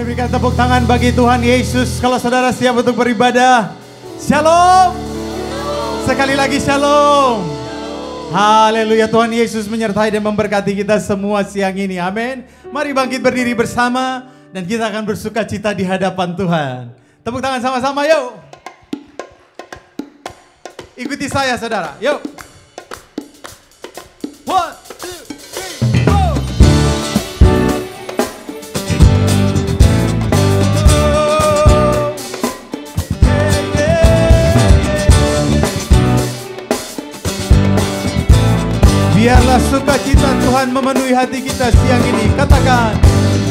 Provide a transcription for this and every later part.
berikan tepuk tangan bagi Tuhan Yesus. Kalau saudara siap untuk beribadah, shalom. Sekali lagi shalom. Haleluya, Tuhan Yesus menyertai dan memberkati kita semua siang ini. Amin. Mari bangkit berdiri bersama dan kita akan bersuka cita di hadapan Tuhan. Tepuk tangan sama-sama yuk. Ikuti saya saudara, yuk. 1, 2, 3, go. Biarlah sukacita Tuhan memenuhi hati kita siang ini. Katakan,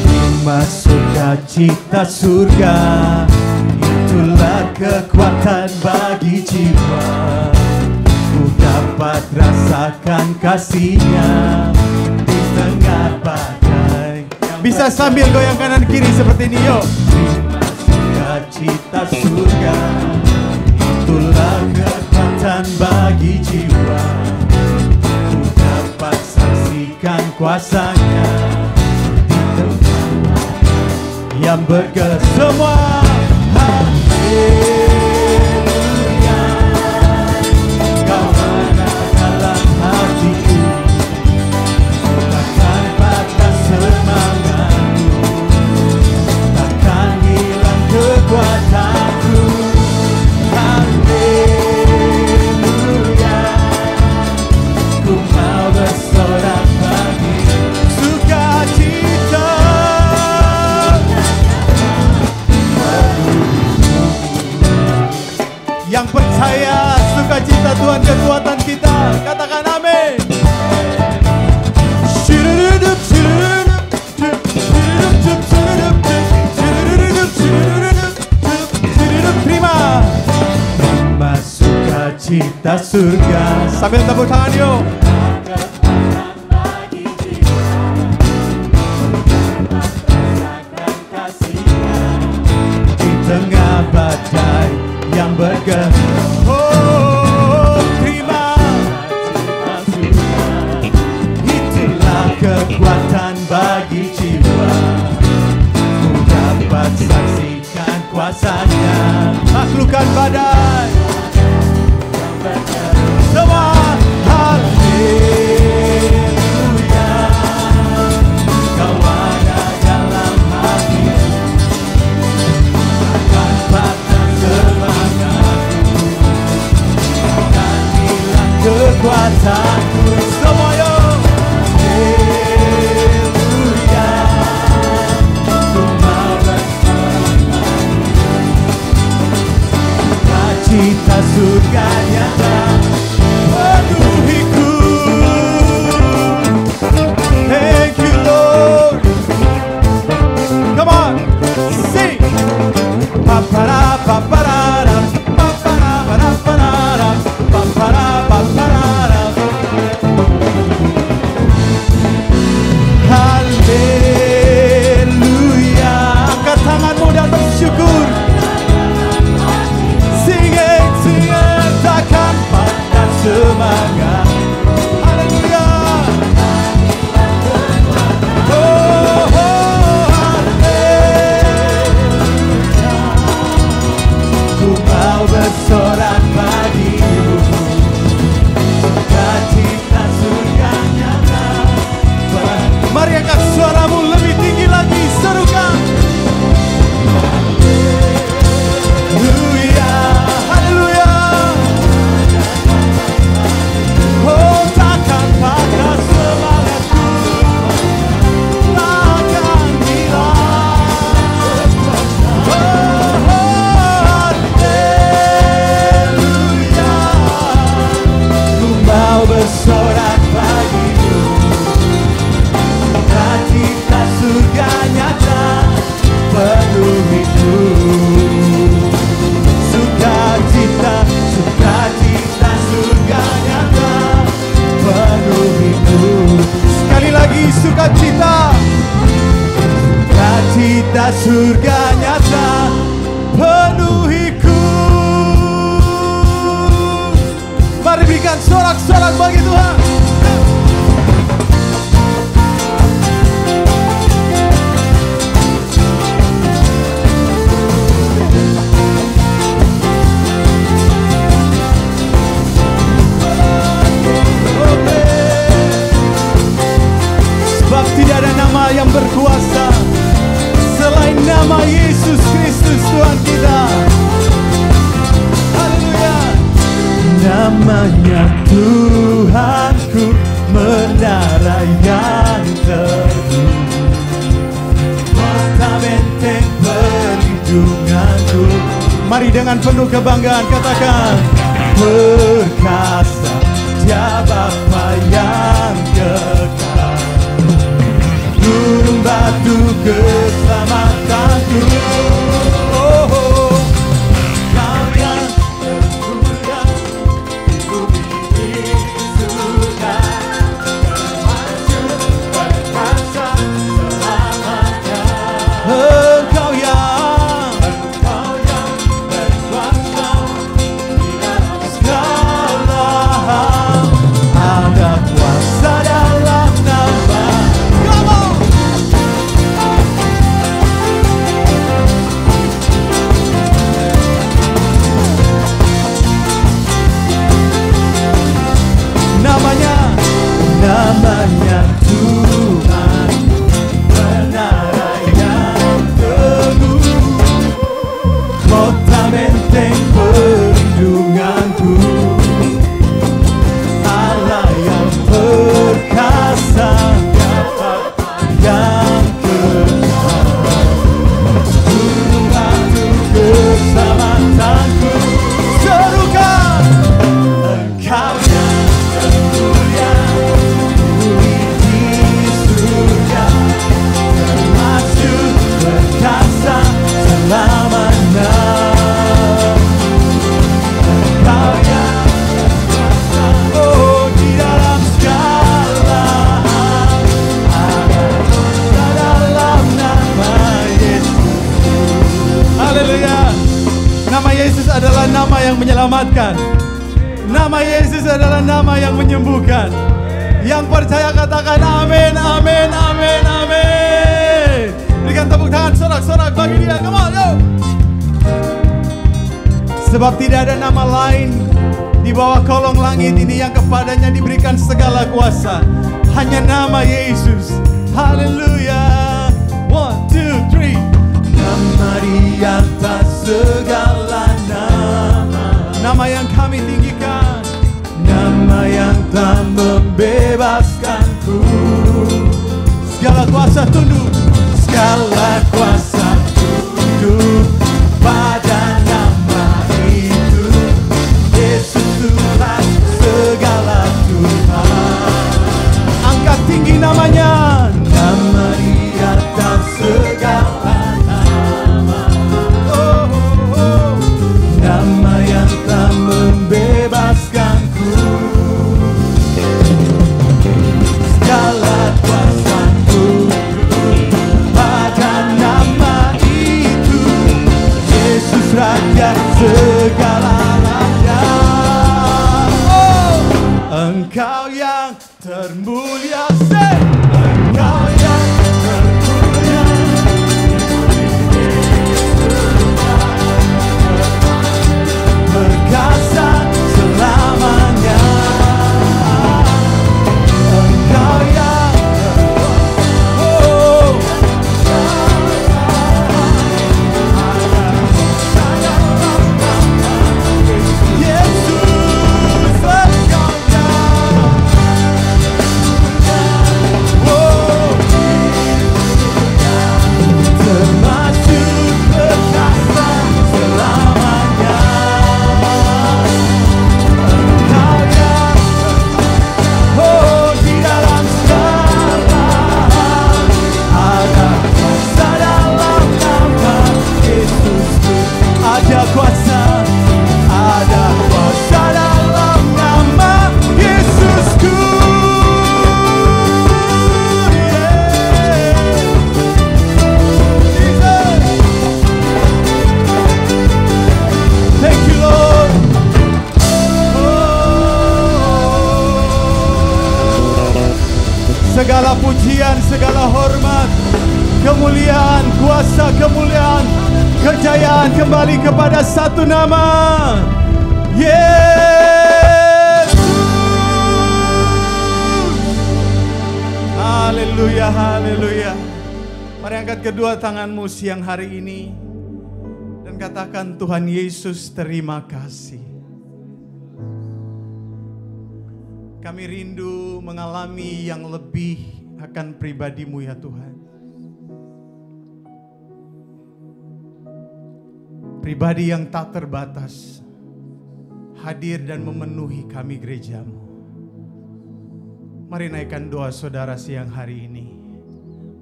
terima sukacita surga, itulah kekuatan bagi jiwa. Ku dapat rasakan kasih-Nya di tengah badai. Bisa sambil goyang kanan kiri seperti ini yuk. Terima sukacita surga, itulah kekuatan bagi jiwa. Dapat saksikan kuasa-Nya di tempat yang bergerak semua. Haleluya, Kau ada dalam hatiku, takkan patah semangatku, takkan hilang kekuatanku. Bersorak bagi sukacita, yang percaya sukacita Tuhan kekuatan kita, katakan amin. Terima sukacita surga, sambil tepuk tangan yuk. Tengah badai yang bergerak, oh terima, itulah kekuatan bagi jiwa. Ku dapat saksikan kuasa-Nya, taklukkan badai yang bergerak. Semua haleluya, Kau ada dalam hati, kekuatanku semuanya. Haleluya, Ku mau bersorak, cita surga nyata penuhiku. Thank you Lord. Come on, sing. Papara papara papara papara papara papara. Haleluya, angkat tanganmu dan bersyukur. Sing it, takkan patah semangat. Haleluya. Oh, haleluya. Ku mau bersorak bagimu, sukacita surga nyata. Mari angkat suaramu lebih tinggi lagi, serukan. Haleluya, haleluya. Oh takkan patah semangatku, takkan hilang. Oh haleluya, ku mau bersorak bagimu, sukacita surga nyata penuhiku. Sukacita, sukacita surga nyata penuhiku. Sekali lagi sukacita, sukacita surga nyata penuhiku. Mari berikan sorak-sorak bagi Tuhan. perlindunganku. Mari dengan penuh kebanggaan katakan, perkasa Dia Bapa yang kekal, gunung batu keselamatanku. Kau yang termulia di bumi di surga, termasyur perkasa selamanya. Engkau yang berkuasa di dalam segala hal, ada kuasa dalam nama. Come on! Namanya Tuhan, menara yang teguh, kota benteng perlindunganku, Allah yang perkasa, yang kekal, gunung batu keselamatanku. Serukan, Engkau yang termulia di surga, termasyur perkasa selamanya. Engkau yang berkuasa, oh, di dalam segala hal, ada kuasa dalam nama Yesus. Haleluya. Nama Yesus adalah nama yang menyelamatkan. Nama Yesus adalah nama yang menyembuhkan. Yang percaya katakan amin, amin, amin, amin. Berikan tepuk tangan sorak-sorak bagi Dia. Come on, yo. Sebab tidak ada nama lain di bawah kolong langit ini yang kepadanya diberikan segala kuasa, hanya nama Yesus. Haleluya. 1, 2, 3. Nama di atas segala nama, nama yang kami tinggikan, nama yang telah membebaskanku. Segala kuasa tunduk, segala kuasa tunduk pada nama itu. Yesus Tuhan, segala Tuhan. Angkat tinggi namanya, nama di atas segala nama. Oh, oh, oh. Nama yang telah membebaskanku. Segala kuasa tunduk pada nama itu. Yesus Raja segala raja. Oh, Engkau yang termulia, say. Engkau yang termulia, perkasa selamanya. Engkau yang berkuasa, oh, Yesus. Engkau yang, oh, termasyur perkasa selamanya. Engkau yang, oh, di dalam segala hal, ada kuasa dalam nama Yesusku. Ada kuasa, ada kuasa dalam nama Yesusku. Yeah. Jesus. Thank you, Lord. Segala pujian, segala hormat, kemuliaan, kuasa, kemuliaan, kejayaan kembali kepada satu nama, Yesus. Haleluya, haleluya. Mari angkat kedua tanganmu siang hari ini dan katakan, Tuhan Yesus, terima kasih. Kami rindu mengalami yang lebih akan pribadi-Mu ya Tuhan. Pribadi yang tak terbatas hadir dan memenuhi kami gerejamu. Mari naikkan doa saudara siang hari ini.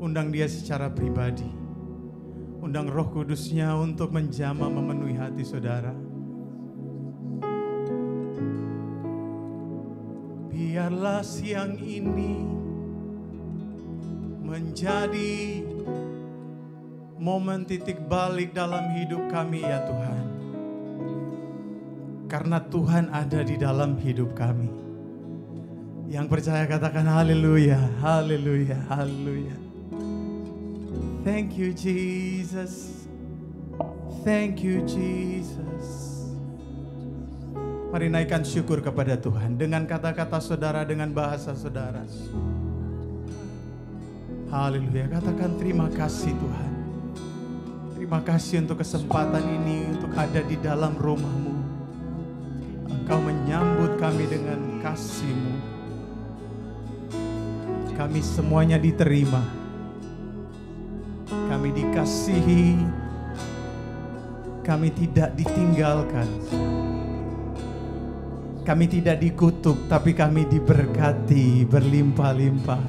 Undang dia secara pribadi. Undang Roh Kudusnya untuk menjamah memenuhi hati saudara. Biarlah siang ini menjadi momen titik balik dalam hidup kami ya Tuhan. Karena Tuhan ada di dalam hidup kami. Yang percaya katakan haleluya, haleluya, haleluya. Thank you Jesus. Thank you Jesus. Mari naikkan syukur kepada Tuhan dengan kata-kata saudara, dengan bahasa saudara. Haleluya, katakan terima kasih Tuhan. Terima kasih untuk kesempatan ini, untuk ada di dalam rumah-Mu. Engkau menyambut kami dengan kasih-Mu. Kami semuanya diterima. Kami dikasihi. Kami tidak ditinggalkan. Kami tidak dikutuk, tapi kami diberkati berlimpah-limpah.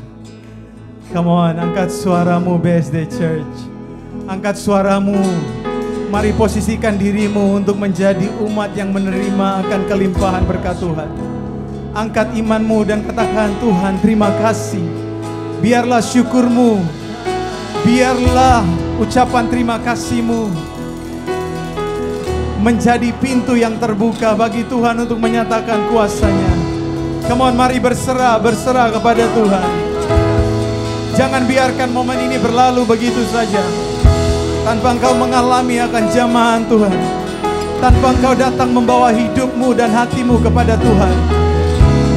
Come on, angkat suaramu BSD Church. Angkat suaramu. Mari posisikan dirimu untuk menjadi umat yang menerima akan kelimpahan berkat Tuhan. Angkat imanmu dan katakan, Tuhan terima kasih. Biarlah syukurmu, biarlah ucapan terima kasihmu menjadi pintu yang terbuka bagi Tuhan untuk menyatakan kuasa-Nya. Come on, mari berserah kepada Tuhan. Jangan biarkan momen ini berlalu begitu saja tanpa engkau mengalami akan jamahan Tuhan. Tanpa engkau datang membawa hidupmu dan hatimu kepada Tuhan.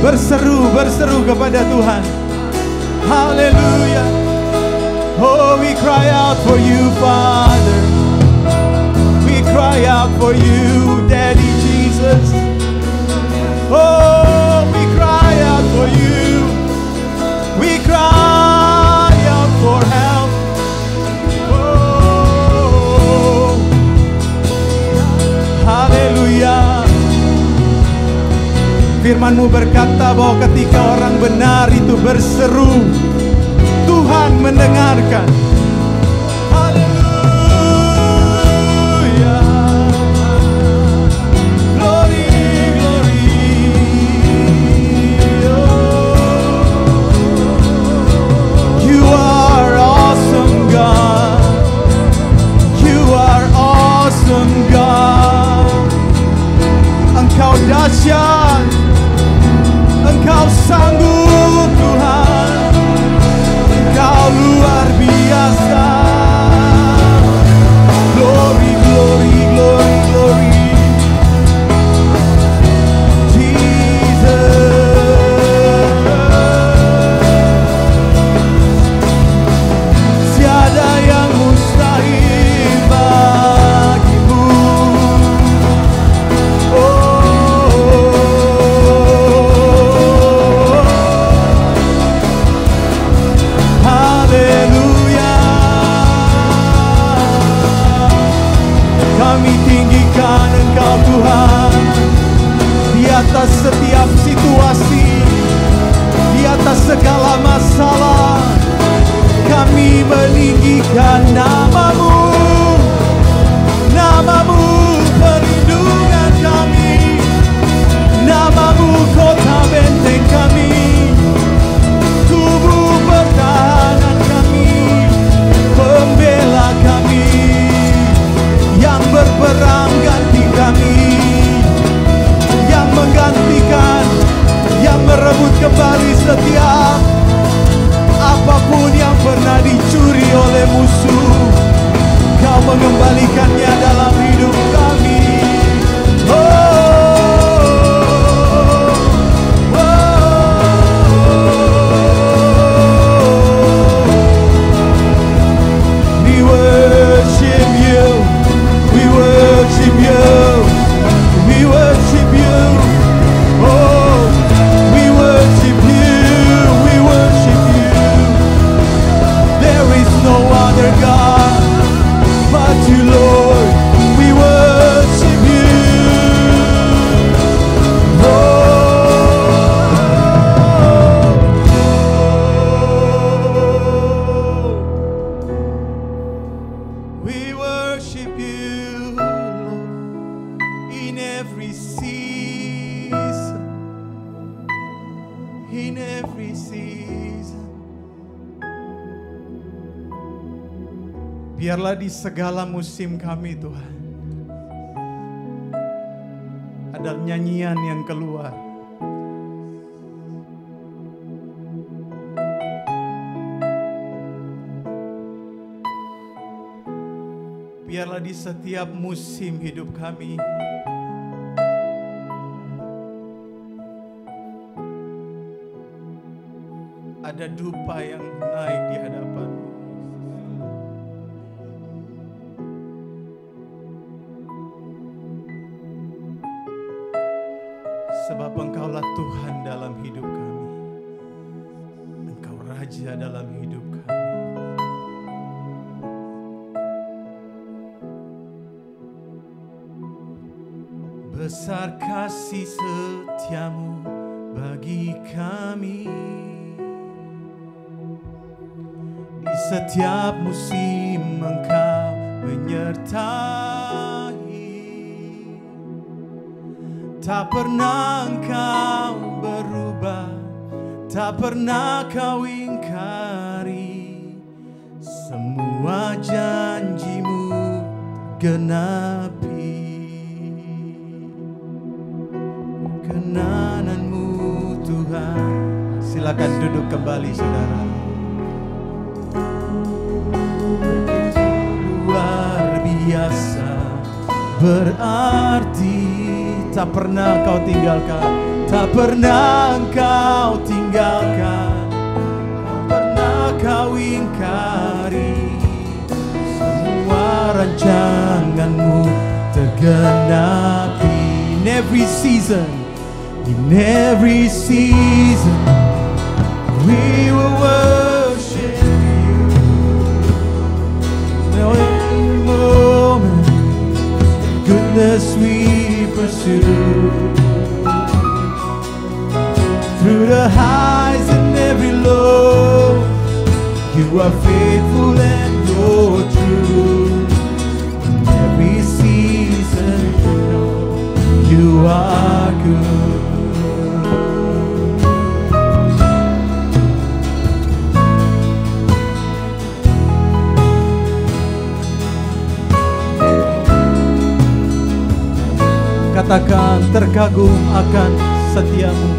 Berseru kepada Tuhan. Haleluya. Oh, we cry out for you, Father. We cry out for you, Daddy Jesus. Oh, we cry out for you. We cry out for help. Haleluya. Firman-Mu berkata bahwa ketika orang benar itu berseru, Tuhan mendengarkan. Haleluya. Glory, glory. You are awesome God. You are awesome God. Engkau dahsyat, Engkau sanggup Tuhan, Engkau luar biasa. Glory, glory, glory, glory. Jesus, tiada yang mustahil bagimu. Oh, Biarlah di segala musim kami Tuhan, ada nyanyian yang keluar. Biarlah di setiap musim hidup kami ada dupa yang naik di hadapan. Sebab Engkaulah Tuhan dalam hidup kami. Engkau Raja dalam hidup kami. Besar kasih setiamu bagi kami. Di setiap musim Engkau menyertai. Tak pernah Engkau berubah, tak pernah Kau ingkari. Semua janjimu genapi. Kenananmu Tuhan. Silakan duduk kembali saudara. Luar biasa berarti, tak pernah Kau tinggalkan, tak pernah Engkau tinggalkan, tak pernah Kau ingkari. Semua rancanganmu tergenapi. In every season, in every season, we will worship you. Every moment, goodness we pursue. Through the highs and every low, you are faithful and you're true. In every season, you are good. Katakan terkagum akan setiamu,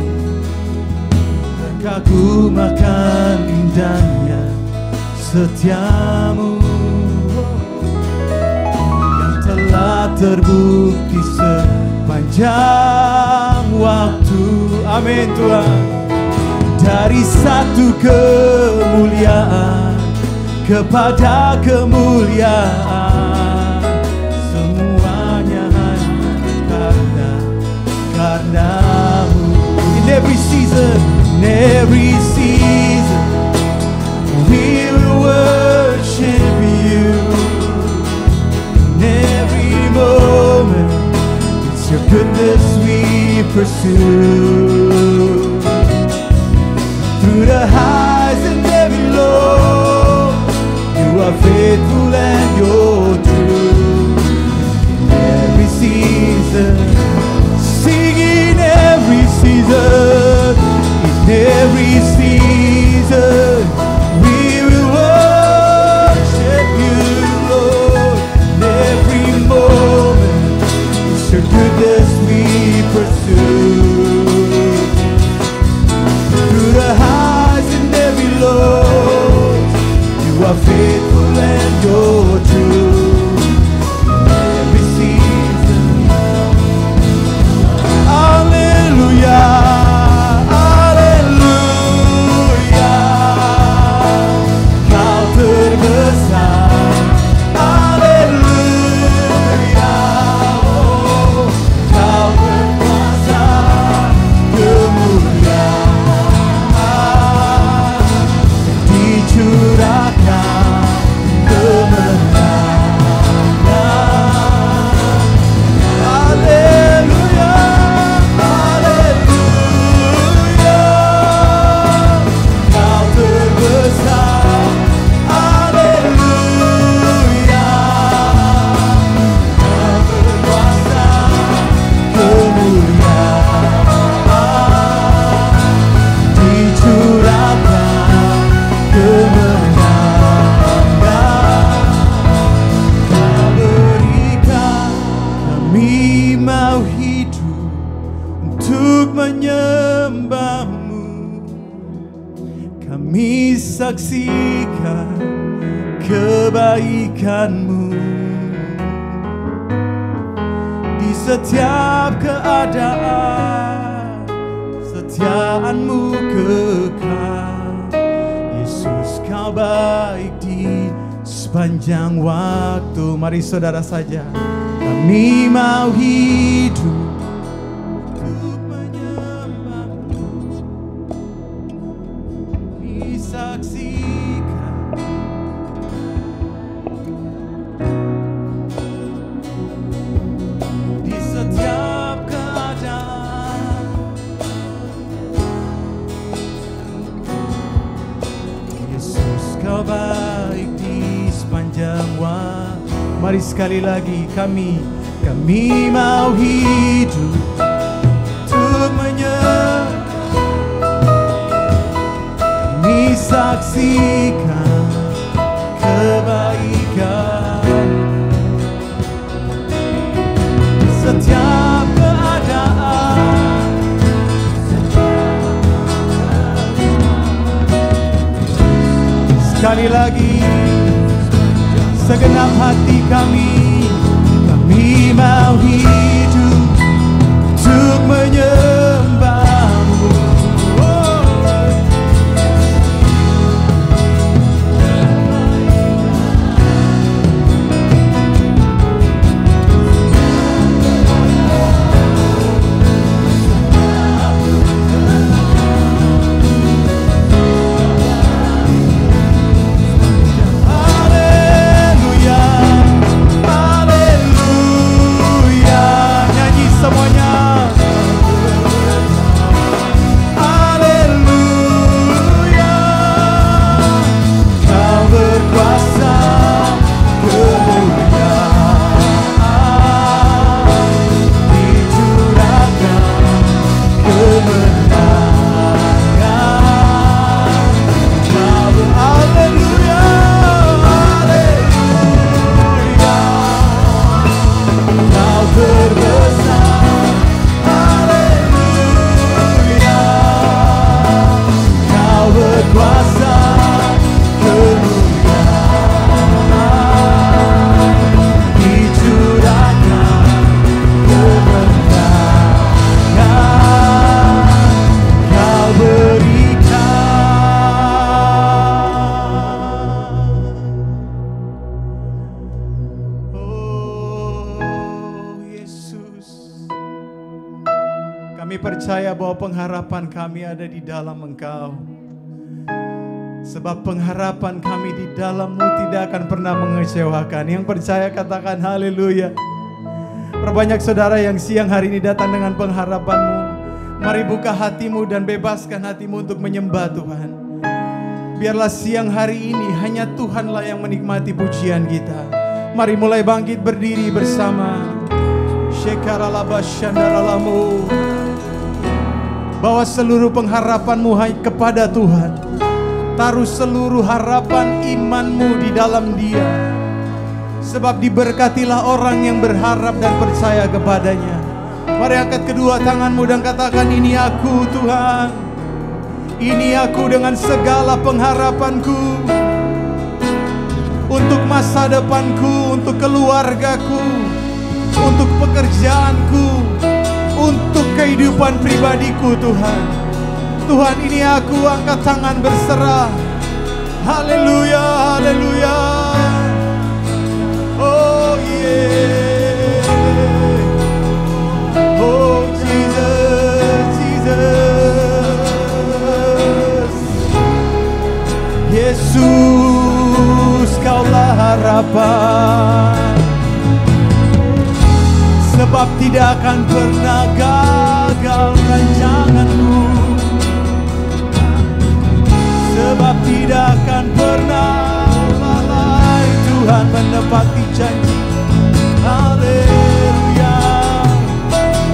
terkagum akan indahnya setiamu yang telah terbukti sepanjang waktu. Amin Tuhan. Dari satu kemuliaan kepada kemuliaan, semuanya hanya karena-Mu. In every season, in every season, we will worship you. In every moment, it's your goodness we pursue. Through the highs and every low, you are faithful and you're true. In every season, sing in every season, in every season, we will worship you, Lord. In every moment, it's your goodness we pursue. Through the highs and every low, you are faithful and you're menyembah-Mu, kami saksikan kebaikan-Mu. Di setiap keadaan, kesetiaan-Mu kekal. Yesus, Kau baik di sepanjang waktu. Mari saudara saja, kami mau hidup untuk menyembah-Mu, disaksikan di setiap keadaan. Yesus, Kau baik di sepanjang waktu. Mari sekali lagi, kami mau hidup untuk menyembah, kami saksikan kebaikan setiap keadaan. Sekali lagi, segenap hati kami mau hidup untuk menyembah-Mu. Percaya bahwa pengharapan kami ada di dalam Engkau. Sebab pengharapan kami di dalam-Mu tidak akan pernah mengecewakan. Yang percaya katakan haleluya. Perbanyak saudara yang siang hari ini datang dengan pengharapan-Mu. Mari buka hatimu dan bebaskan hatimu untuk menyembah Tuhan. Biarlah siang hari ini hanya Tuhanlah yang menikmati pujian kita. Mari mulai bangkit berdiri bersama. Shekaralabashandaralamu. Bawa seluruh pengharapanmu kepada Tuhan. Taruh seluruh harapan imanmu di dalam Dia. Sebab diberkatilah orang yang berharap dan percaya kepadanya. Mari angkat kedua tanganmu dan katakan, ini aku Tuhan. Ini aku dengan segala pengharapanku. Untuk masa depanku, untuk keluargaku, untuk pekerjaanku, untuk kehidupan pribadiku Tuhan. Tuhan, ini aku angkat tangan berserah. Haleluya, haleluya. Oh yeah. Oh Jesus, Jesus. Yesus, Kaulah harapan. Sebab tidak akan pernah gagal rancangan-Mu. Sebab tidak akan pernah lalai Tuhan menepati janji. Haleluya.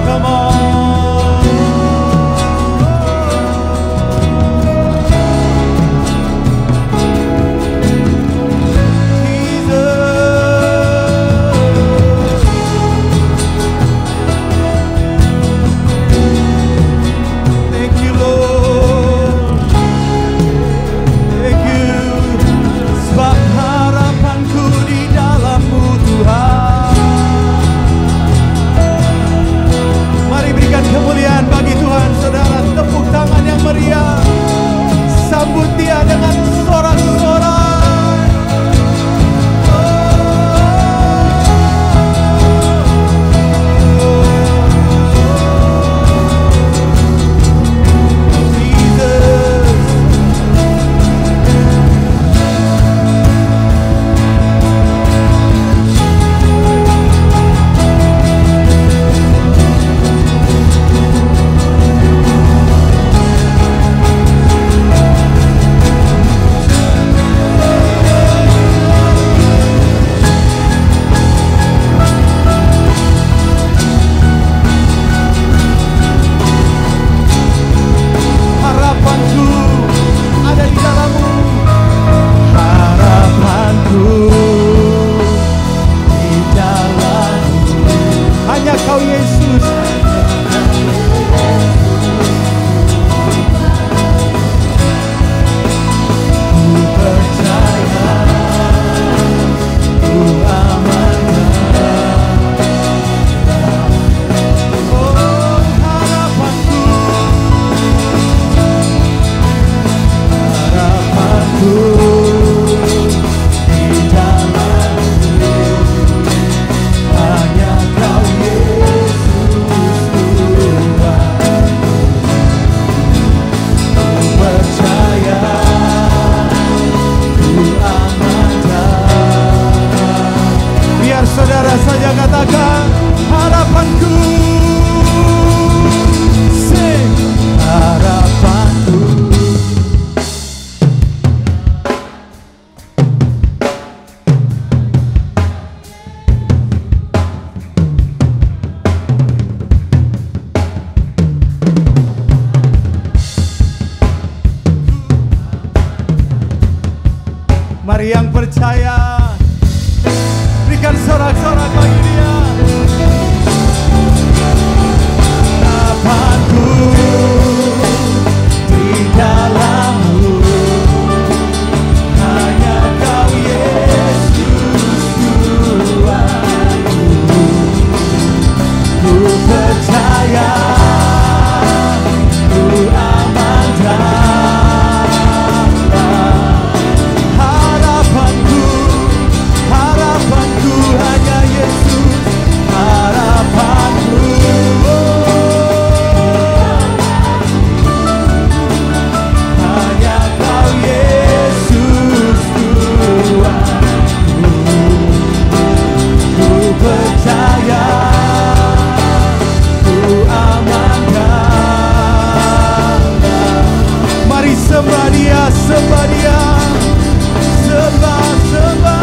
Come on. Jesus. Thank you, saudara saja katakan harapanku. Sing harapanku. Mari yang percaya, berikan sorak-sorak bagi Dia. Harapanku di dalam-Mu, hanya Kau Yesus Tuhanku. Ku percaya, ku amankan. Harapanku hanya Yesus, harapanku. Hanya Kau Yesus Tuhanku. Ku percaya, ku amankan. Mari sembah Dia, sembah Dia, sembah, sembah.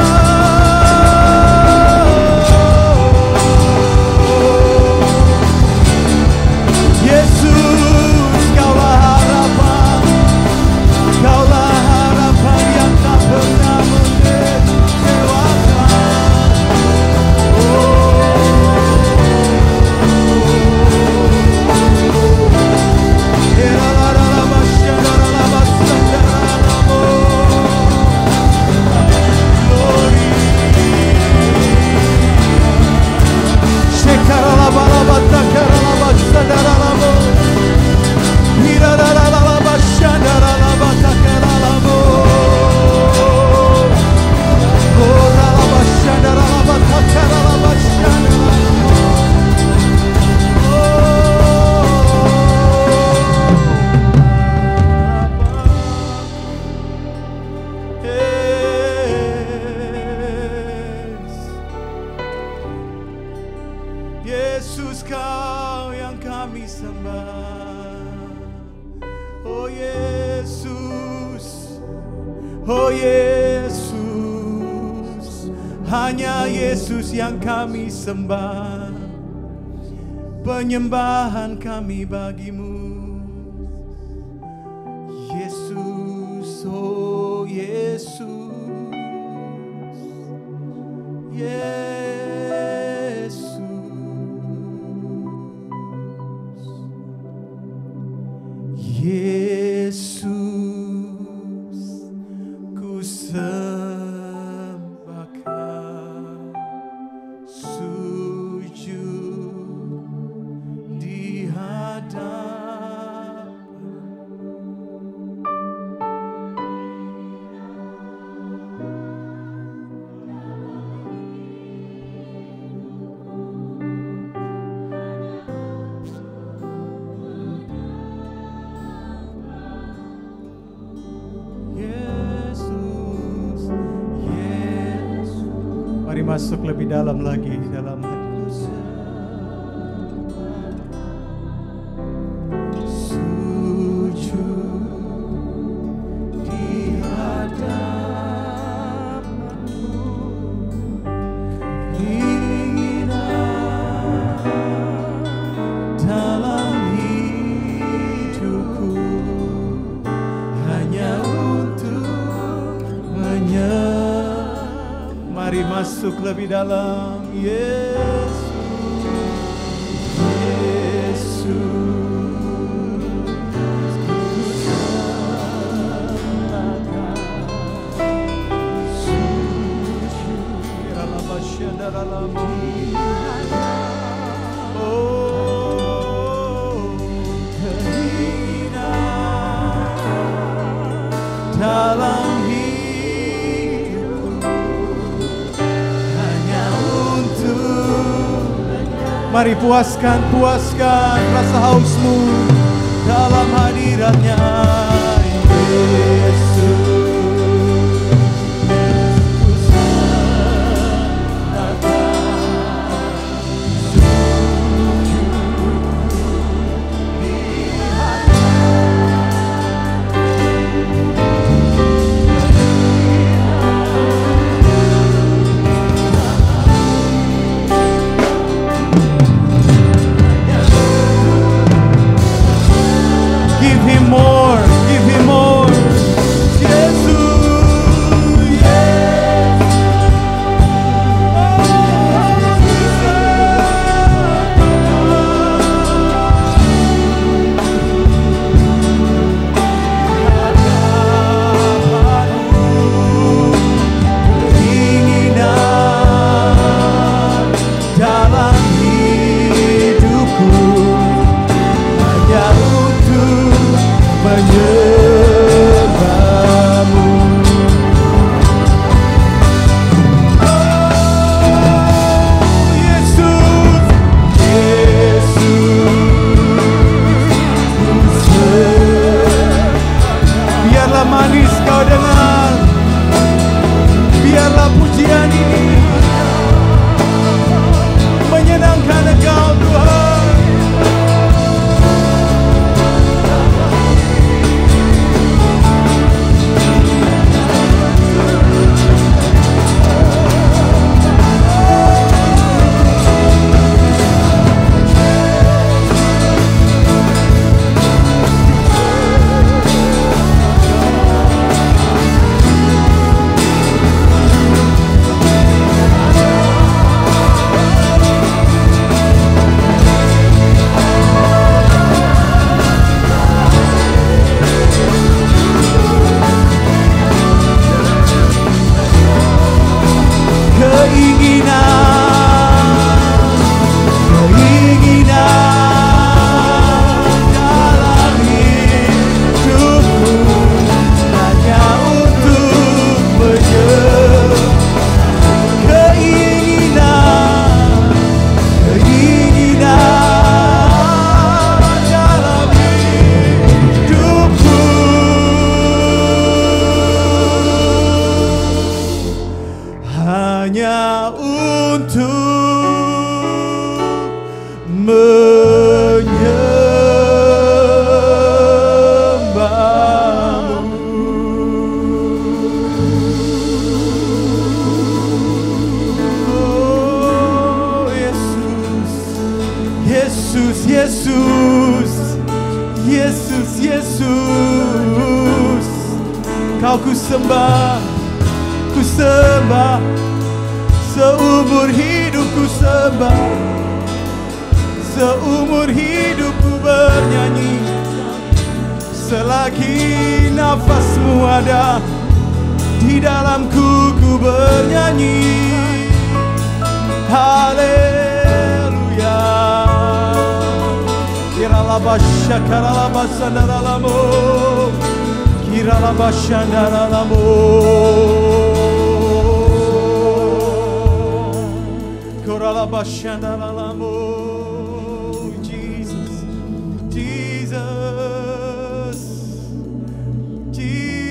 Yesus, Kau yang kami sembah. Oh Yesus, oh Yesus, hanya Yesus yang kami sembah. Penyembahan kami bagi-Mu, Yesus, oh Yesus, Yesus, ku sembahkan, sujud di hadapan. Mari masuk lebih dalam lagi dalam hati. Sujud di hadapan-Mu, keinginan dalam hidupku hanya untuk Mari masuk lebih dalam. Yesus, Yesus, ku sembahkan, sujud dalam keinginan dalam Mari puaskan rasa hausmu dalam hadiratnya Yesus. Yesus, Yesus, Yesus, Yesus. Kau ku sembah, seumur hidupku sembah, seumur hidupku bernyanyi, selagi nafasmu ada di dalamku ku bernyanyi. Haleluya. Kiralabasha karalabasandaralamo, kiralabashandaralamo, koralabashandaralamo. Jesus, Jesus, Jesus.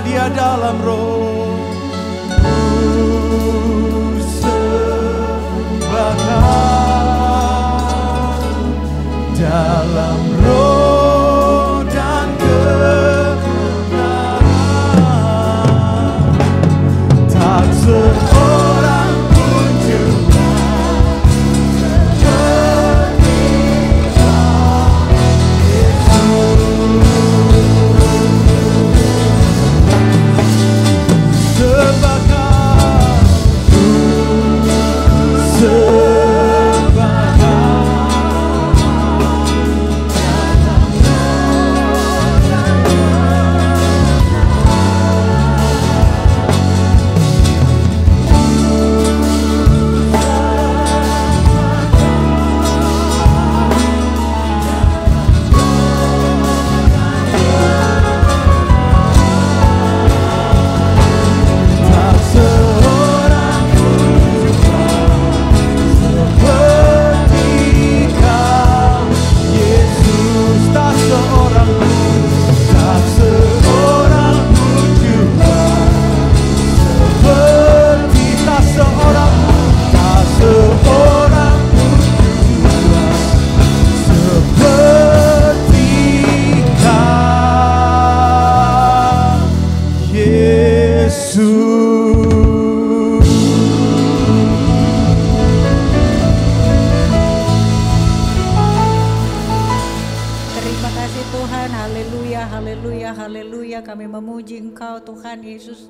Dia dalam roh, sembahkan dalam roh dan kebenaran. Tak seorang pun juga Tuhan Yesus.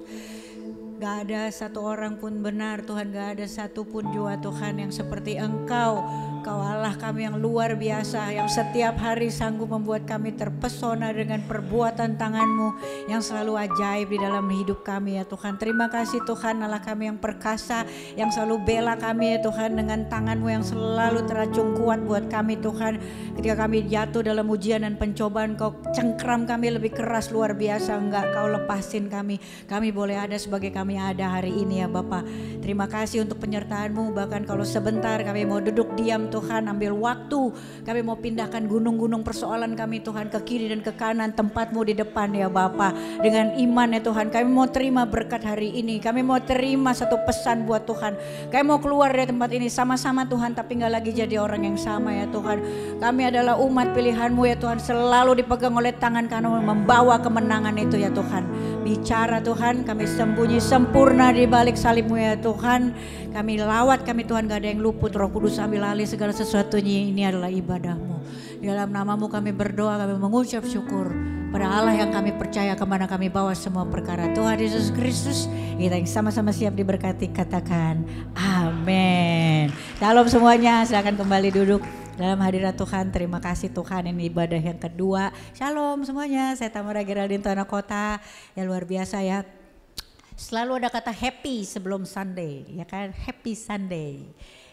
Gak ada satu orang pun benar Tuhan, gak ada satu pun jua Tuhan yang seperti Engkau. Kau Allah kami yang luar biasa, yang setiap hari sanggup membuat kami terpesona dengan perbuatan tangan-Mu yang selalu ajaib di dalam hidup kami ya Tuhan. Terima kasih Tuhan Allah kami yang perkasa, yang selalu bela kami ya Tuhan dengan tangan-Mu yang selalu teracung kuat buat kami Tuhan. Ketika kami jatuh dalam ujian dan pencobaan, Kau cengkram kami lebih keras luar biasa, enggak Kau lepasin kami. Kami boleh ada sebagai kami ada hari ini ya Bapa. Terima kasih untuk penyertaan-Mu, bahkan kalau sebentar kami mau duduk diam Tuhan, ambil waktu, kami mau pindahkan gunung-gunung persoalan kami Tuhan ke kiri dan ke kanan, tempat-Mu di depan ya Bapa. Dengan iman ya Tuhan, kami mau terima berkat hari ini, kami mau terima satu pesan buat Tuhan. Kami mau keluar dari tempat ini sama-sama Tuhan, tapi gak lagi jadi orang yang sama ya Tuhan. Kami adalah umat pilihan-Mu ya Tuhan, selalu dipegang oleh tangan kanan membawa kemenangan itu ya Tuhan. Bicara Tuhan, kami sembunyi sempurna di balik salib-Mu ya Tuhan. Kami lawat kami Tuhan, gak ada yang luput. Roh Kudus ambil alih segala sesuatunya, ini adalah ibadah-Mu. Di dalam nama-Mu kami berdoa, kami mengucap syukur pada Allah yang kami percaya, kemana kami bawa semua perkara. Tuhan Yesus Kristus, kita yang sama-sama siap diberkati, katakan amin. Shalom semuanya, silakan kembali duduk dalam hadirat Tuhan. Terima kasih Tuhan, ini ibadah yang kedua. Shalom semuanya, saya Tamara Geraldine Tanah Kota. Ya luar biasa ya, selalu ada kata happy sebelum Sunday, ya kan, happy Sunday.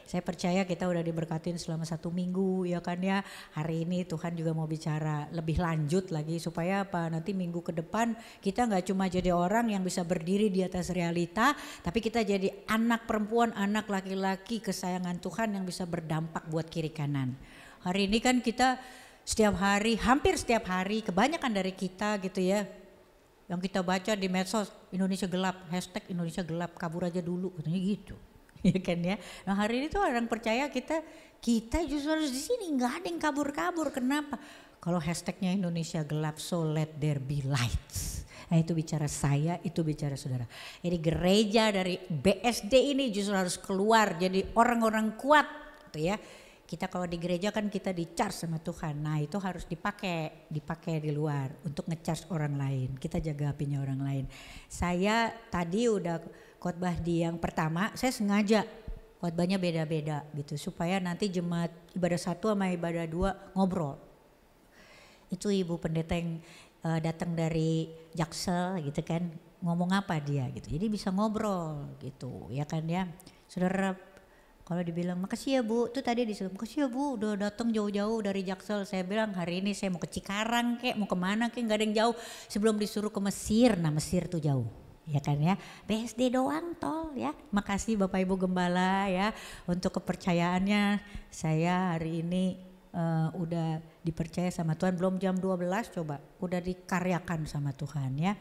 Saya percaya kita udah diberkatin selama 1 minggu, ya kan ya. Hari ini Tuhan juga mau bicara lebih lanjut lagi supaya apa, nanti minggu ke depan kita gak cuma jadi orang yang bisa berdiri di atas realita, tapi kita jadi anak perempuan, anak laki-laki kesayangan Tuhan yang bisa berdampak buat kiri kanan. Hari ini kan kita setiap hari, hampir setiap hari, kebanyakan dari kita gitu ya, yang kita baca di medsos, Indonesia gelap, hashtag Indonesia gelap, kabur aja dulu, katanya gitu. Ya kan ya. Nah hari ini tuh orang percaya kita justru harus di sini, nggak ada yang kabur-kabur. Kenapa? Kalau hashtagnya Indonesia gelap, so let there be lights. Nah itu bicara saya, itu bicara saudara. Jadi gereja dari BSD ini justru harus keluar jadi orang-orang kuat, gitu ya. Kita kalau di gereja kan kita di-charge sama Tuhan. Nah itu harus dipakai di luar untuk nge-charge orang lain. Kita jaga apinya orang lain. Saya tadi udah khotbah di yang pertama, saya sengaja khotbahnya beda-beda gitu supaya nanti jemaat ibadah 1 sama ibadah 2 ngobrol. Itu ibu pendeta yang datang dari Jaksel gitu kan, ngomong apa dia gitu. Jadi bisa ngobrol gitu ya kan ya. Saudara, kalau dibilang makasih ya Bu, itu tadi disuruh makasih ya Bu udah datang jauh-jauh dari Jaksel. Saya bilang hari ini saya mau ke Cikarang kek, mau kemana kek, gak ada yang jauh. Sebelum disuruh ke Mesir, nah Mesir tuh jauh. Ya kan ya, BSD doang tol ya. Makasih Bapak Ibu Gembala ya untuk kepercayaannya. Saya hari ini udah dipercaya sama Tuhan, belum jam 12 coba udah dikaryakan sama Tuhan ya.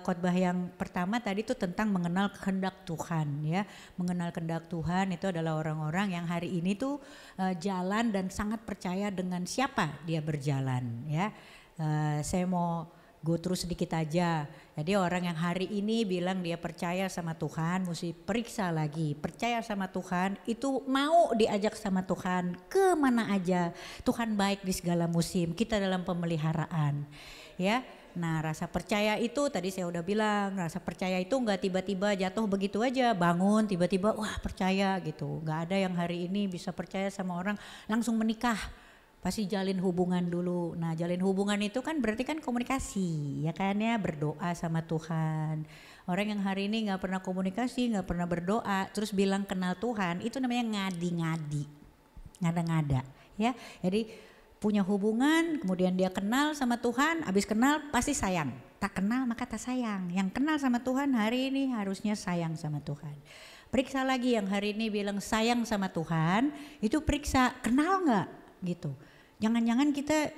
Khotbah yang pertama tadi itu tentang mengenal kehendak Tuhan ya. Mengenal kehendak Tuhan itu adalah orang-orang yang hari ini tuh jalan dan sangat percaya dengan siapa dia berjalan ya. Saya mau go terus sedikit aja. Jadi orang yang hari ini bilang dia percaya sama Tuhan mesti periksa lagi. Percaya sama Tuhan itu mau diajak sama Tuhan kemana aja. Tuhan baik di segala musim, kita dalam pemeliharaan ya. Nah rasa percaya itu tadi saya udah bilang, rasa percaya itu gak tiba-tiba jatuh begitu aja, bangun tiba-tiba wah percaya gitu. Gak ada yang hari ini bisa percaya sama orang langsung menikah. Pasti jalin hubungan dulu. Nah jalin hubungan itu kan berarti kan komunikasi ya kan ya, berdoa sama Tuhan. Orang yang hari ini gak pernah komunikasi, gak pernah berdoa terus bilang kenal Tuhan, itu namanya ngadi-ngadi, ngada-ngada ya. Jadi punya hubungan kemudian dia kenal sama Tuhan, habis kenal pasti sayang. Tak kenal maka tak sayang. Yang kenal sama Tuhan hari ini harusnya sayang sama Tuhan. Periksa lagi yang hari ini bilang sayang sama Tuhan, itu periksa kenal gak gitu. Jangan-jangan kita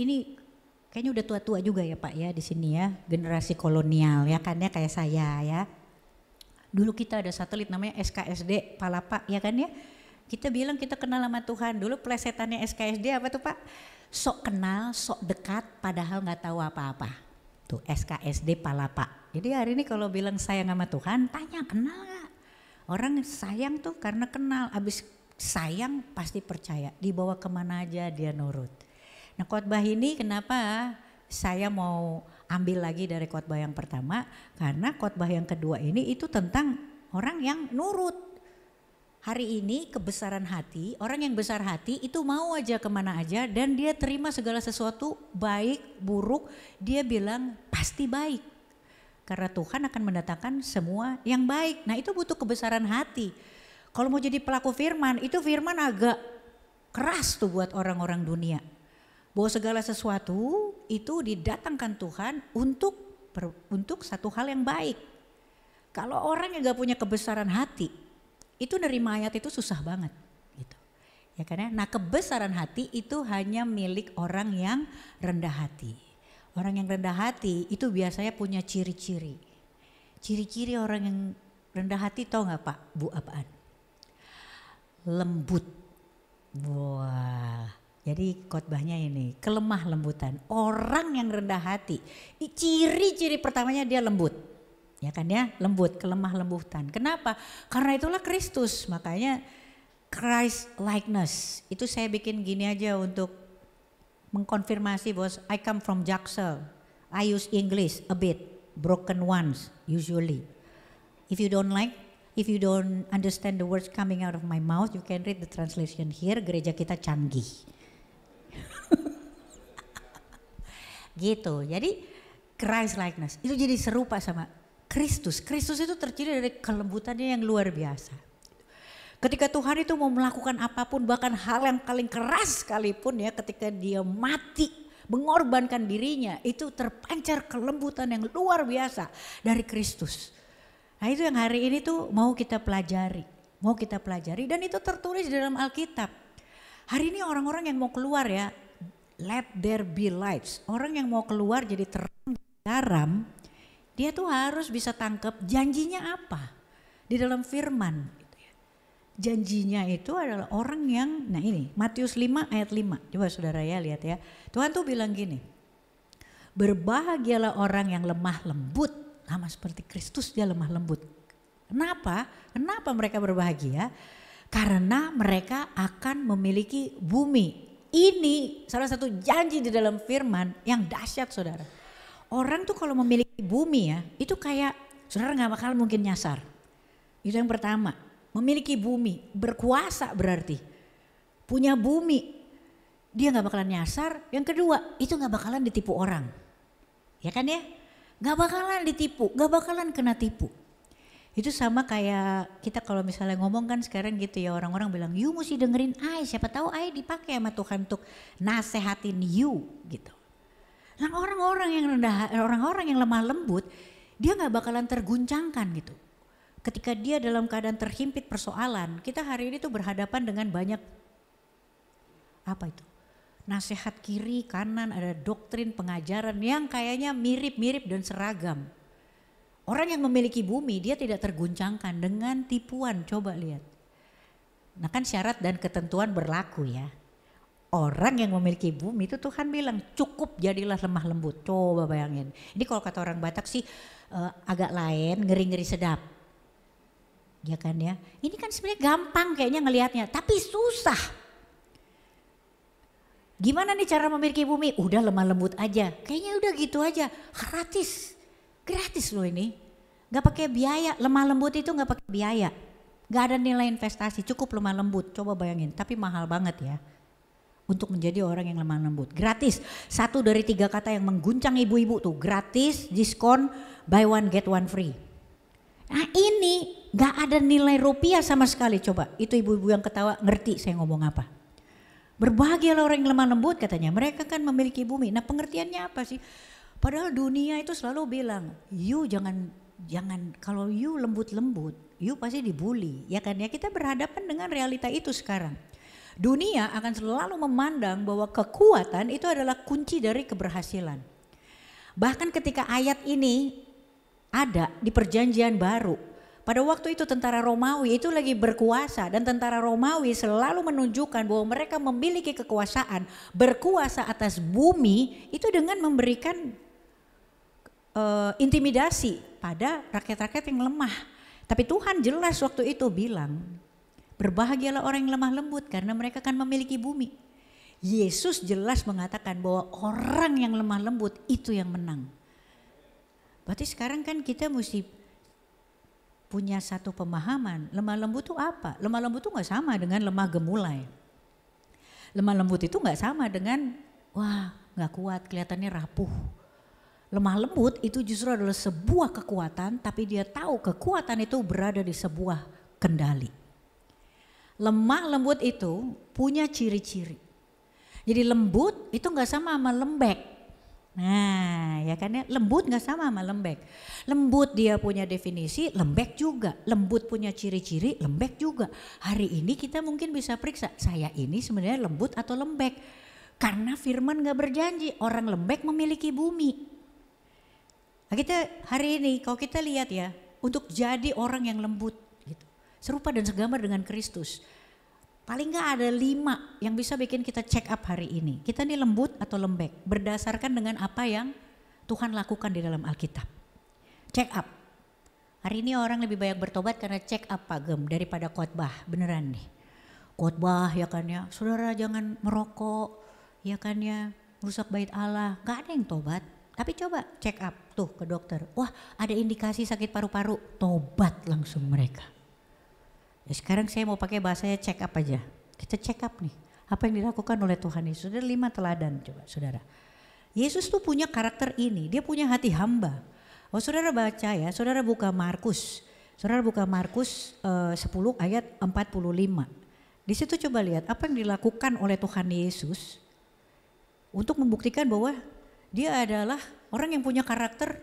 ini kayaknya udah tua-tua juga ya Pak ya di sini ya, generasi kolonial ya kan ya kayak saya ya. Dulu kita ada satelit namanya SKSD Palapa ya kan ya. Kita bilang kita kenal sama Tuhan. Dulu plesetannya SKSD apa tuh Pak? Sok kenal, sok dekat padahal nggak tahu apa-apa. Tuh SKSD Palapa. Jadi hari ini kalau bilang sayang sama Tuhan, tanya kenal gak? Orang sayang tuh karena kenal, abis sayang pasti percaya, dibawa kemana aja dia nurut. Nah khotbah ini kenapa saya mau ambil lagi dari khotbah yang pertama, karena khotbah yang kedua ini itu tentang orang yang nurut. Hari ini kebesaran hati, orang yang besar hati itu mau aja kemana aja dan dia terima segala sesuatu baik buruk, dia bilang pasti baik. Karena Tuhan akan mendatangkan semua yang baik. Nah itu butuh kebesaran hati. Kalau mau jadi pelaku firman, itu firman agak keras tuh buat orang-orang dunia. Bahwa segala sesuatu itu didatangkan Tuhan untuk satu hal yang baik. Kalau orang yang gak punya kebesaran hati, itu nerima ayat itu susah banget. Gitu. Ya kan ya? Nah kebesaran hati itu hanya milik orang yang rendah hati. Orang yang rendah hati itu biasanya punya ciri-ciri. Ciri-ciri orang yang rendah hati tahu gak Pak, Bu apaan? Lembut. Wah, Jadi khotbahnya ini, kelemah lembutan. Orang yang rendah hati, ciri-ciri pertamanya dia lembut. Ya kan ya, lembut, kelemah lembutan. Kenapa? Karena itulah Kristus, makanya Christ likeness. Itu saya bikin gini aja untuk mengkonfirmasi bahwa I come from Jaksel. I use English a bit, broken ones usually. If you don't understand the words coming out of my mouth, you can read the translation here. Gereja kita canggih. Gitu. Jadi Christ likeness itu jadi serupa sama Kristus. Kristus itu terdiri dari kelembutannya yang luar biasa. Ketika Tuhan itu mau melakukan apapun, bahkan hal yang paling keras sekalipun ya, ketika dia mati mengorbankan dirinya, itu terpancar kelembutan yang luar biasa dari Kristus. Nah itu yang hari ini tuh mau kita pelajari dan itu tertulis di dalam Alkitab. Hari ini orang-orang yang mau keluar ya, let there be lights. Orang yang mau keluar jadi terang garam, dia tuh harus bisa tangkap janjinya apa di dalam firman. Janjinya itu adalah orang yang, nah ini Matius 5 ayat 5. Coba saudara ya lihat ya. Tuhan tuh bilang gini, berbahagialah orang yang lemah lembut. Sama seperti Kristus dia lemah lembut. Kenapa? Kenapa mereka berbahagia? Karena mereka akan memiliki bumi. Ini salah satu janji di dalam firman yang dahsyat saudara. Orang tuh kalau memiliki bumi ya, itu kayak saudara gak bakal mungkin nyasar. Itu yang pertama, memiliki bumi, berkuasa berarti. Punya bumi, dia gak bakalan nyasar. Yang kedua, itu gak bakalan ditipu orang. Ya kan ya? Gak bakalan ditipu, gak bakalan kena tipu. Itu sama kayak kita kalau misalnya ngomong kan sekarang gitu ya, orang-orang bilang you mesti dengerin I, siapa tahu I dipakai sama Tuhan untuk nasehatin you gitu. Nah orang-orang yang lemah lembut dia gak bakalan terguncangkan gitu. Ketika dia dalam keadaan terhimpit persoalan, kita hari ini tuh berhadapan dengan banyak apa itu? Nasihat kiri kanan, ada doktrin pengajaran yang kayaknya mirip-mirip dan seragam. Orang yang memiliki bumi dia tidak terguncangkan dengan tipuan, coba lihat. Nah kan syarat dan ketentuan berlaku ya. Orang yang memiliki bumi itu Tuhan bilang cukup jadilah lemah lembut. Coba bayangin. Ini kalau kata orang Batak sih agak lain, ngeri-ngeri sedap. Ya kan ya. Ini kan sebenarnya gampang kayaknya ngelihatnya, tapi susah. Gimana nih cara memiliki bumi? Udah lemah lembut aja. Kayaknya udah gitu aja. Gratis loh ini. Gak pakai biaya. Lemah lembut itu gak pakai biaya. Gak ada nilai investasi. Cukup lemah lembut. Coba bayangin. Tapi mahal banget ya. Untuk menjadi orang yang lemah lembut. Gratis. 1 dari 3 kata yang mengguncang ibu-ibu tuh. Gratis, diskon, buy one get one free. Nah ini gak ada nilai rupiah sama sekali. Coba itu ibu-ibu yang ketawa ngerti saya ngomong apa. Berbahagialah orang yang lemah lembut katanya. Mereka kan memiliki bumi. Nah pengertiannya apa sih? Padahal dunia itu selalu bilang, you jangan kalau you lembut-lembut, you pasti dibully. Ya kan ya, kita berhadapan dengan realita itu sekarang. Dunia akan selalu memandang bahwa kekuatan itu adalah kunci dari keberhasilan. Bahkan ketika ayat ini ada di perjanjian baru, pada waktu itu tentara Romawi itu lagi berkuasa dan tentara Romawi selalu menunjukkan bahwa mereka memiliki kekuasaan, berkuasa atas bumi itu dengan memberikan intimidasi pada rakyat-rakyat yang lemah. Tapi Tuhan jelas waktu itu bilang, berbahagialah orang yang lemah lembut karena mereka akan memiliki bumi. Yesus jelas mengatakan bahwa orang yang lemah lembut itu yang menang. Berarti sekarang kan kita mesti punya satu pemahaman, lemah lembut itu apa? Lemah lembut itu gak sama dengan lemah gemulai. Lemah lembut itu gak sama dengan wah gak kuat, kelihatannya rapuh. Lemah lembut itu justru adalah sebuah kekuatan, tapi dia tahu kekuatan itu berada di sebuah kendali. Lemah lembut itu punya ciri-ciri. Jadi lembut itu gak sama lembek. Nah ya kan ya, lembut gak sama lembek. Lembut dia punya definisi, lembek juga. Lembut punya ciri-ciri, lembek juga. Hari ini kita mungkin bisa periksa, saya ini sebenarnya lembut atau lembek. Karena firman gak berjanji orang lembek memiliki bumi. Nah kita hari ini kalau kita lihat ya, untuk jadi orang yang lembut gitu, serupa dan segambar dengan Kristus. paling nggak ada 5 yang bisa bikin kita check up hari ini. Kita ini lembut atau lembek berdasarkan dengan apa yang Tuhan lakukan di dalam Alkitab. Check up. Hari ini orang lebih banyak bertobat karena check up Pak Gem daripada khotbah, beneran nih. Khotbah ya kan ya, saudara jangan merokok ya kan ya, merusak bait Allah, gak ada yang tobat. Tapi coba check up tuh ke dokter, wah ada indikasi sakit paru-paru, tobat langsung mereka. Ya sekarang saya mau pakai bahasanya check up aja, kita check up nih, apa yang dilakukan oleh Tuhan Yesus. Ada 5 teladan coba saudara. Yesus tuh punya karakter ini, dia punya hati hamba. Oh saudara baca ya, saudara buka Markus. Saudara buka Markus 10 ayat 45. Di situ coba lihat apa yang dilakukan oleh Tuhan Yesus untuk membuktikan bahwa dia adalah orang yang punya karakter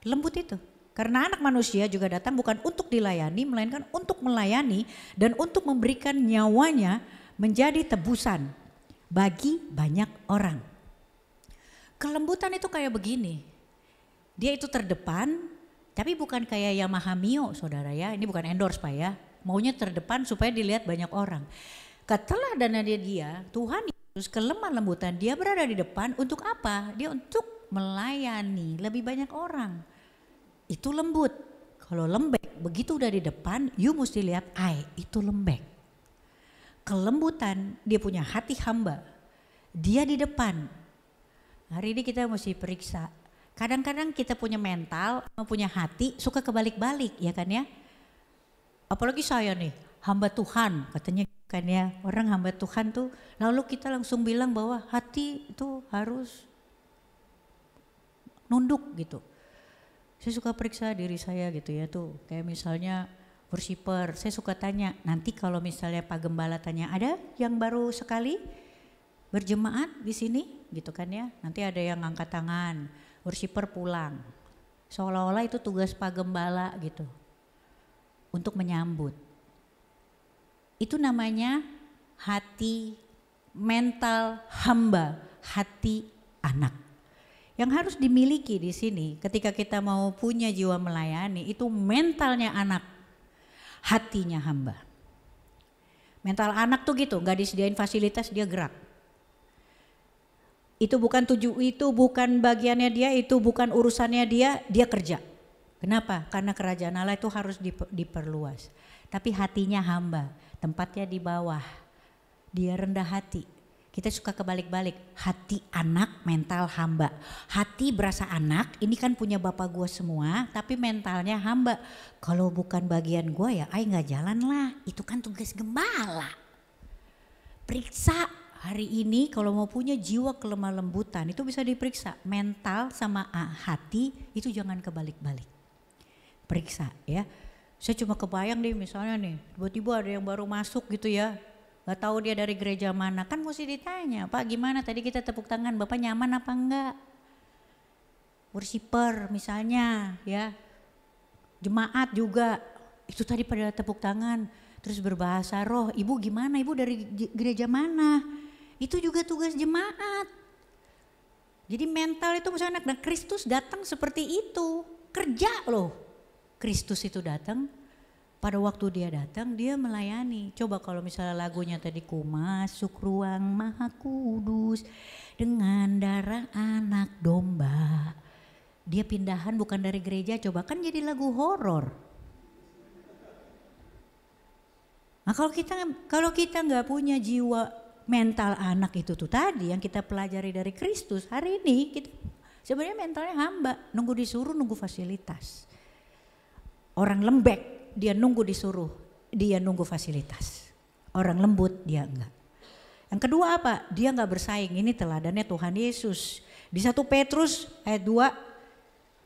lembut itu. Karena anak manusia juga datang bukan untuk dilayani, melainkan untuk melayani dan untuk memberikan nyawanya menjadi tebusan bagi banyak orang. Kelembutan itu kayak begini. Dia itu terdepan, tapi bukan kayak Yamaha Mio saudara ya, ini bukan endorse Pak ya. Maunya terdepan supaya dilihat banyak orang. Keteladanannya dia, Tuhan Yesus kelemah lembutan, dia berada di depan untuk apa? Dia untuk melayani lebih banyak orang. Itu lembut. Kalau lembek, begitu udah di depan, you mesti lihat, itu lembek. Kelembutan, dia punya hati hamba. Dia di depan. Hari ini kita mesti periksa. Kadang-kadang kita punya mental, punya hati, suka kebalik-balik ya kan ya. Apalagi saya nih, hamba Tuhan katanya kan ya. Orang hamba Tuhan tuh, lalu kita langsung bilang bahwa hati itu harus nunduk gitu. Saya suka periksa diri saya gitu ya tuh. Kayak misalnya worshiper, saya suka tanya, nanti kalau misalnya Pak Gembala tanya, ada yang baru sekali berjemaat di sini gitu kan ya. Nanti ada yang angkat tangan. Worshiper pulang, seolah-olah itu tugas Pak Gembala gitu, untuk menyambut. Itu namanya hati mental hamba, hati anak. Yang harus dimiliki di sini ketika kita mau punya jiwa melayani, itu mentalnya anak, hatinya hamba. Mental anak tuh gitu, gak disediain fasilitas dia gerak. Itu bukan bagiannya dia, itu bukan urusannya dia kerja. Kenapa? Karena kerajaan Allah itu harus diperluas. Tapi hatinya hamba, tempatnya di bawah. Dia rendah hati. Kita suka kebalik-balik, hati anak, mental hamba. Hati berasa anak, ini kan punya bapak gue semua, tapi mentalnya hamba. Kalau bukan bagian gue ya, gak jalan lah. Itu kan tugas gembala. Periksa. Hari ini kalau mau punya jiwa kelemah lembutan itu bisa diperiksa. Mental sama hati itu jangan kebalik-balik. Periksa ya. Saya cuma kebayang deh misalnya nih, tiba-tiba ada yang baru masuk gitu ya. Gak tahu dia dari gereja mana, kan mesti ditanya, Pak gimana tadi kita tepuk tangan, Bapak nyaman apa enggak? Worshiper misalnya ya. Jemaat juga, itu tadi pada tepuk tangan. Terus berbahasa roh, ibu gimana, ibu dari gereja mana? Itu juga tugas jemaat. Jadi mental itu misalnya anak, dan Kristus datang seperti itu, kerja loh. Kristus itu datang, pada waktu dia datang dia melayani. Coba kalau misalnya lagunya tadi, ku masuk ruang maha kudus dengan darah anak domba. Dia pindahan bukan dari gereja, coba kan jadi lagu horor. Nah kalau kita nggak punya jiwa mental anak itu tuh tadi yang kita pelajari dari Kristus, hari ini kita sebenarnya mentalnya hamba, nunggu disuruh, nunggu fasilitas. Orang lembek dia nunggu disuruh, dia nunggu fasilitas. Orang lembut dia enggak. Yang kedua apa? Dia enggak bersaing. Ini teladannya Tuhan Yesus. Di 1 Petrus ayat 2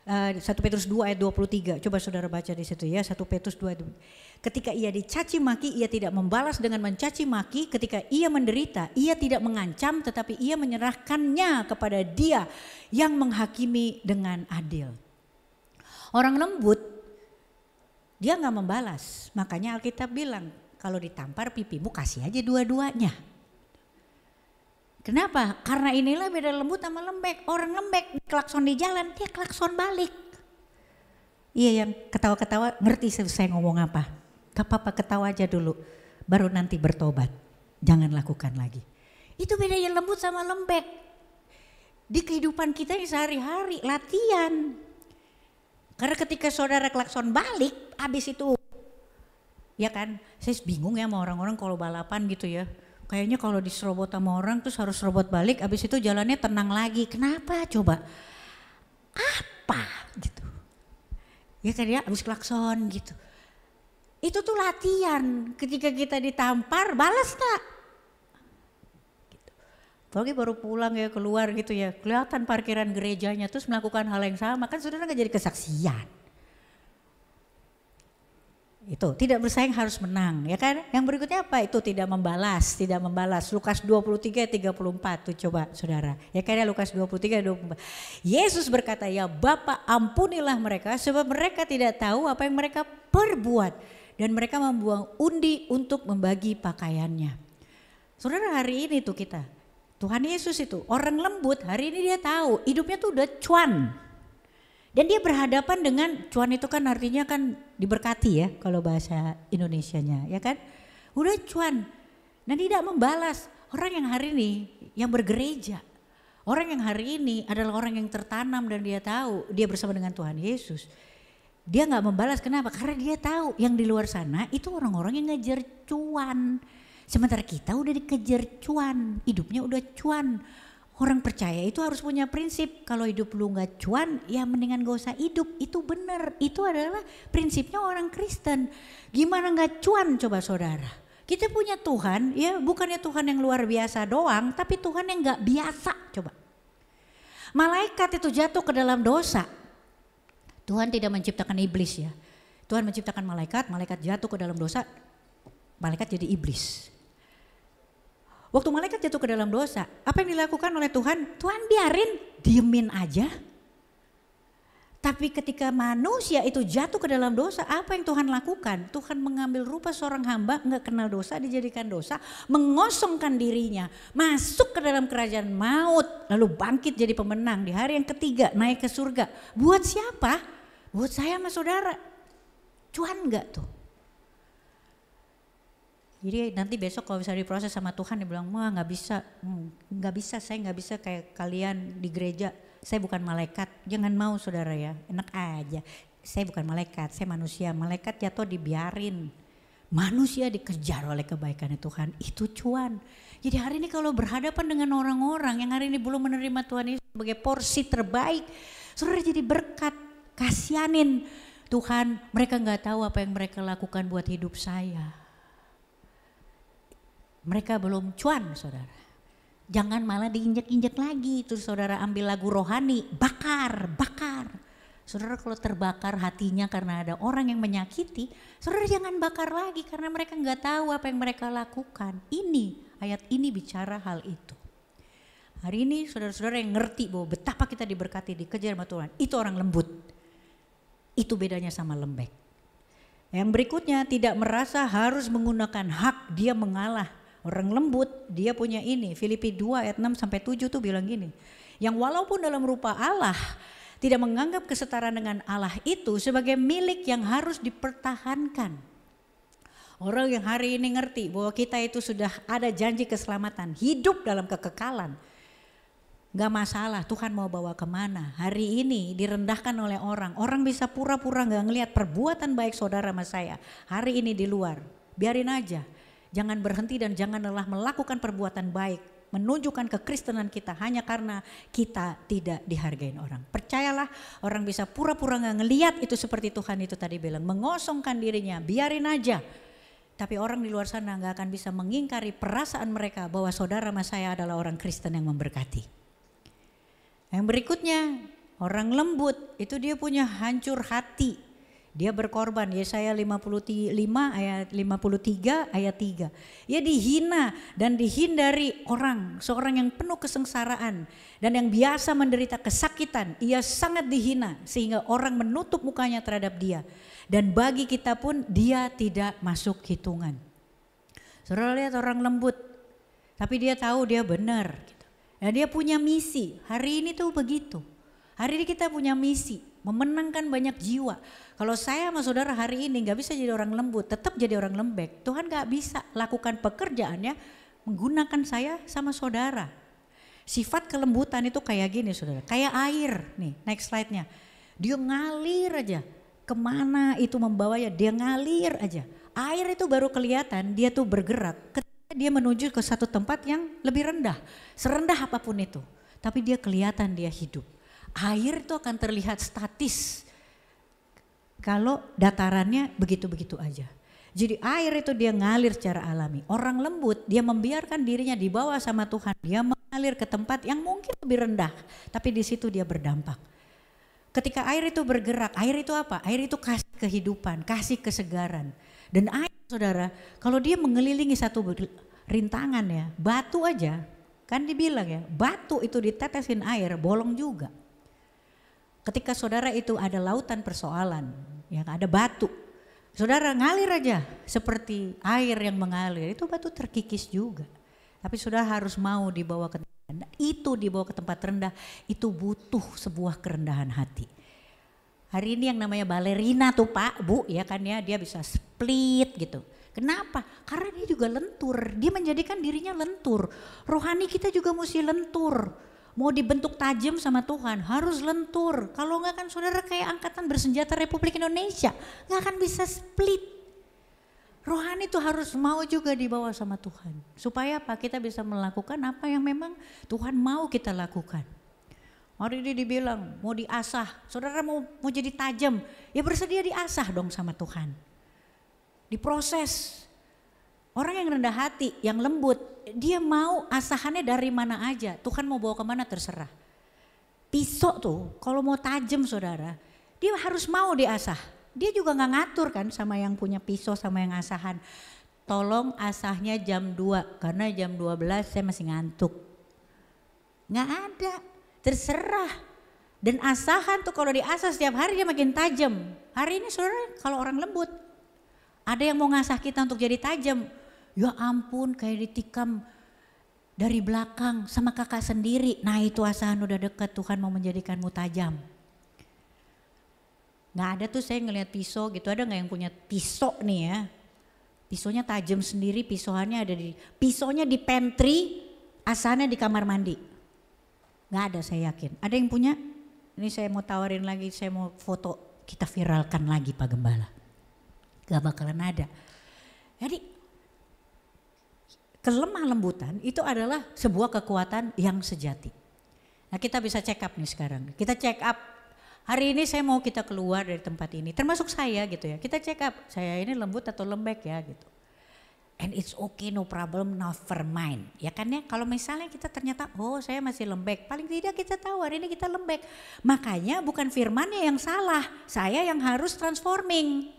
1 Petrus 2 ayat 23. Coba saudara baca di situ ya, 1 Petrus 2 ayat 23. Ketika ia dicaci maki, ia tidak membalas dengan mencaci maki. Ketika ia menderita, ia tidak mengancam, tetapi ia menyerahkannya kepada Dia yang menghakimi dengan adil. Orang lembut, dia nggak membalas. Makanya Alkitab bilang, kalau ditampar pipimu kasih aja dua-duanya. Kenapa? Karena inilah beda lembut sama lembek. Orang lembek klakson di jalan, dia klakson balik. Iya, yang ketawa-ketawa ngerti saya ngomong apa. Gak apa-apa, ketawa aja dulu. baru nanti bertobat. Jangan lakukan lagi. Itu bedanya lembut sama lembek. Di kehidupan kita yang sehari-hari latihan. Karena ketika saudara klakson balik, habis itu, ya kan, saya bingung ya sama orang-orang kalau balapan gitu ya. Kayaknya kalau diserobot sama orang terus harus serobot balik, habis itu jalannya tenang lagi. Kenapa coba? Apa gitu? Ya kan ya, habis klakson gitu. Itu tuh latihan. Ketika kita ditampar, balas tak? Gitu. Apalagi baru pulang ya keluar gitu ya, kelihatan parkiran gerejanya terus melakukan hal yang sama, kan saudara gak jadi kesaksian. Itu tidak bersaing harus menang, ya kan? Yang berikutnya apa? Itu tidak membalas, tidak membalas. Lukas 23 ayat 34 tuh coba saudara. Ya kan ya, Lukas 23 ayat 24. Yesus berkata, ya Bapa ampunilah mereka sebab mereka tidak tahu apa yang mereka perbuat. Dan mereka membuang undi untuk membagi pakaiannya. Saudara, hari ini tuh kita, Tuhan Yesus itu orang lembut, hari ini dia tahu hidupnya tuh udah cuan. Dan dia berhadapan dengan cuan, itu kan artinya kan diberkati ya kalau bahasa Indonesianya, ya kan? Udah cuan dan tidak membalas. Orang yang hari ini yang bergereja, orang yang hari ini adalah orang yang tertanam dan dia tahu dia bersama dengan Tuhan Yesus. Dia gak membalas, kenapa? Karena dia tahu yang di luar sana itu orang-orang yang ngejar cuan. Sementara kita udah dikejar cuan, hidupnya udah cuan. Orang percaya itu harus punya prinsip, kalau hidup lu gak cuan ya mendingan gak usah hidup, itu benar. Itu adalah prinsipnya orang Kristen. Gimana gak cuan coba saudara? Kita punya Tuhan ya, bukannya Tuhan yang luar biasa doang, tapi Tuhan yang gak biasa coba. Malaikat itu jatuh ke dalam dosa. Tuhan tidak menciptakan iblis ya. Tuhan menciptakan malaikat, malaikat jatuh ke dalam dosa, malaikat jadi iblis. Waktu malaikat jatuh ke dalam dosa, apa yang dilakukan oleh Tuhan? Tuhan biarin, diemin aja. Tapi ketika manusia itu jatuh ke dalam dosa, apa yang Tuhan lakukan? Tuhan mengambil rupa seorang hamba, gak kenal dosa, dijadikan dosa, mengosongkan dirinya, masuk ke dalam kerajaan maut, lalu bangkit jadi pemenang di hari yang ketiga, naik ke surga. Buat siapa? Buat saya sama saudara. Cuan gak tuh? Jadi nanti besok kalau bisa diproses sama Tuhan, dia bilang, wah gak bisa, saya gak bisa kayak kalian di gereja, saya bukan malaikat. Jangan mau saudara ya, enak aja, saya bukan malaikat, saya manusia. Malaikat jatuh dibiarin, manusia dikejar oleh kebaikan Tuhan, itu cuan. Jadi hari ini kalau berhadapan dengan orang-orang yang hari ini belum menerima Tuhan Yesus sebagai porsi terbaik, saudara jadi berkat, kasihanin. Tuhan, mereka gak tahu apa yang mereka lakukan buat hidup saya. Mereka belum cuan saudara. Jangan malah diinjek-injek lagi. Terus saudara ambil lagu rohani, bakar. Saudara kalau terbakar hatinya karena ada orang yang menyakiti, saudara jangan bakar lagi karena mereka gak tahu apa yang mereka lakukan. Ayat ini bicara hal itu. Hari ini saudara-saudara yang ngerti bahwa betapa kita diberkati, dikejar sama Tuhan, itu orang lembut. Itu bedanya sama lembek. Yang berikutnya, tidak merasa harus menggunakan hak dia mengalah. Orang lembut dia punya ini, Filipi 2 ayat 6 sampai 7 tuh bilang gini. Yang walaupun dalam rupa Allah tidak menganggap kesetaraan dengan Allah itu sebagai milik yang harus dipertahankan. Orang yang hari ini ngerti bahwa kita itu sudah ada janji keselamatan, hidup dalam kekekalan. Gak masalah Tuhan mau bawa kemana. Hari ini direndahkan oleh orang. Orang bisa pura-pura gak ngelihat perbuatan baik saudara sama saya. Hari ini di luar, biarin aja. Jangan berhenti dan jangan lelah melakukan perbuatan baik. Menunjukkan kekristenan kita hanya karena kita tidak dihargain orang. Percayalah, orang bisa pura-pura gak ngelihat itu seperti Tuhan itu tadi bilang. Mengosongkan dirinya, biarin aja. Tapi orang di luar sana gak akan bisa mengingkari perasaan mereka bahwa saudara sama saya adalah orang Kristen yang memberkati. Yang berikutnya, orang lembut itu dia punya hancur hati. Dia berkorban, Yesaya 55 ayat 53 ayat 3. Dia dihina dan dihindari orang, seorang yang penuh kesengsaraan dan yang biasa menderita kesakitan. Ia sangat dihina sehingga orang menutup mukanya terhadap dia. Dan bagi kita pun dia tidak masuk hitungan. Saudara lihat orang lembut, tapi dia tahu dia benar. Dan dia punya misi, hari ini tuh begitu. Hari ini kita punya misi. memenangkan banyak jiwa. Kalau saya sama saudara hari ini gak bisa jadi orang lembut, tetap jadi orang lembek. Tuhan gak bisa lakukan pekerjaannya menggunakan saya sama saudara. Sifat kelembutan itu kayak gini saudara, kayak air. Nih next slide-nya. Dia ngalir aja, kemana itu membawanya, dia ngalir aja. Air itu baru kelihatan, dia tuh bergerak ketika dia menuju ke satu tempat yang lebih rendah. Serendah apapun itu, tapi dia kelihatan dia hidup. Air itu akan terlihat statis kalau datarannya begitu-begitu aja. Jadi air itu dia ngalir secara alami. Orang lembut dia membiarkan dirinya dibawa sama Tuhan. Dia mengalir ke tempat yang mungkin lebih rendah, tapi di situ dia berdampak. Ketika air itu bergerak, air itu apa? Air itu kasih kehidupan, kasih kesegaran. Dan air saudara, kalau dia mengelilingi satu rintangan ya, batu aja, kan dibilang ya, batu itu ditetesin air, bolong juga. Ketika saudara itu ada lautan persoalan, ya ada batu, saudara ngalir aja seperti air yang mengalir, itu batu terkikis juga. Tapi saudara harus mau dibawa ke tempat rendah, itu dibawa ke tempat rendah, itu butuh sebuah kerendahan hati. Hari ini yang namanya balerina tuh Pak, Bu ya kan ya, dia bisa split gitu. Kenapa? Karena dia juga lentur, dia menjadikan dirinya lentur. Rohani kita juga mesti lentur. Mau dibentuk tajam sama Tuhan harus lentur. Kalau enggak kan saudara kayak angkatan bersenjata Republik Indonesia, enggak akan bisa split. Rohani itu harus mau juga dibawa sama Tuhan. Supaya apa? Kita bisa melakukan apa yang memang Tuhan mau kita lakukan. Hari ini dibilang mau diasah, saudara mau jadi tajam, ya bersedia diasah dong sama Tuhan. Diproses. Orang yang rendah hati, yang lembut, dia mau asahannya dari mana aja. Tuhan mau bawa kemana terserah. Pisau tuh kalau mau tajam saudara, dia harus mau diasah. Dia juga gak ngatur kan sama yang punya pisau sama yang asahan. Tolong asahnya jam 2 karena jam 12 saya masih ngantuk. Gak ada. Terserah. Dan asahan tuh kalau diasah setiap hari dia makin tajam. Hari ini saudara kalau orang lembut, ada yang mau ngasah kita untuk jadi tajam. Ya ampun kayak ditikam dari belakang sama kakak sendiri. Nah itu asahan udah deket, Tuhan mau menjadikanmu tajam. Gak ada tuh saya ngelihat pisau gitu, ada gak yang punya pisau nih ya. Pisaunya tajam sendiri, pisaunya di pantry, asahannya di kamar mandi. Gak ada saya yakin. Ada yang punya? Ini saya mau tawarin lagi, saya mau foto kita viralkan lagi Pak Gembala. Gak bakalan ada. Jadi kelemah lembutan itu adalah sebuah kekuatan yang sejati. Nah kita bisa check up nih sekarang. Kita check up. Hari ini saya mau kita keluar dari tempat ini. Termasuk saya gitu ya. Kita check up. Saya ini lembut atau lembek ya gitu. And it's okay, no problem, never mind. Ya kan ya, kalau misalnya kita ternyata, oh saya masih lembek. Paling tidak kita tahu hari ini kita lembek. Makanya bukan firmannya yang salah, saya yang harus transforming.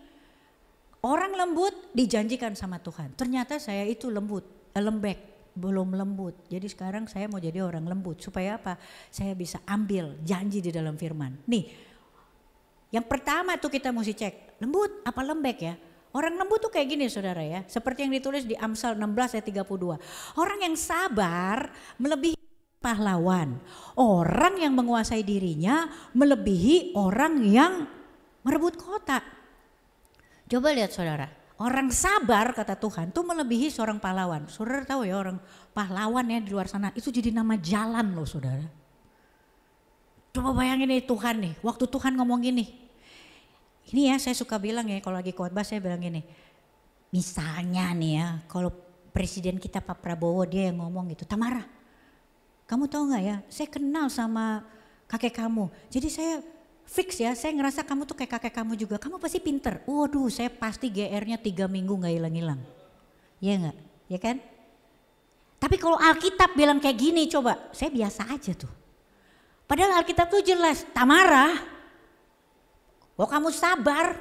Orang lembut dijanjikan sama Tuhan. Ternyata saya itu lembek, belum lembut. Jadi sekarang saya mau jadi orang lembut. Supaya apa? Saya bisa ambil janji di dalam firman. Nih, yang pertama tuh kita mesti cek, lembut apa lembek ya? Orang lembut tuh kayak gini saudara ya, seperti yang ditulis di Amsal 16 ayat 32. Orang yang sabar melebihi pahlawan. Orang yang menguasai dirinya melebihi orang yang merebut kota. Coba lihat saudara, orang sabar kata Tuhan tuh melebihi seorang pahlawan. Saudara tahu ya orang pahlawan ya di luar sana itu jadi nama jalan loh saudara. Coba bayangin nih Tuhan nih, waktu Tuhan ngomong gini. Ini ya saya suka bilang ya kalau lagi khotbah saya bilang gini. Misalnya nih ya kalau presiden kita Pak Prabowo dia yang ngomong gitu. Tamara kamu tahu gak ya saya kenal sama kakek kamu. Jadi saya fix ya saya ngerasa kamu tuh kayak kakek kamu juga. Kamu pasti pinter. Waduh saya pasti GR-nya 3 minggu gak hilang-hilang. Iya gak? Ya kan? Tapi kalau Alkitab bilang kayak gini coba saya biasa aja tuh. Padahal Alkitab tuh jelas Tamara. Oh kamu sabar,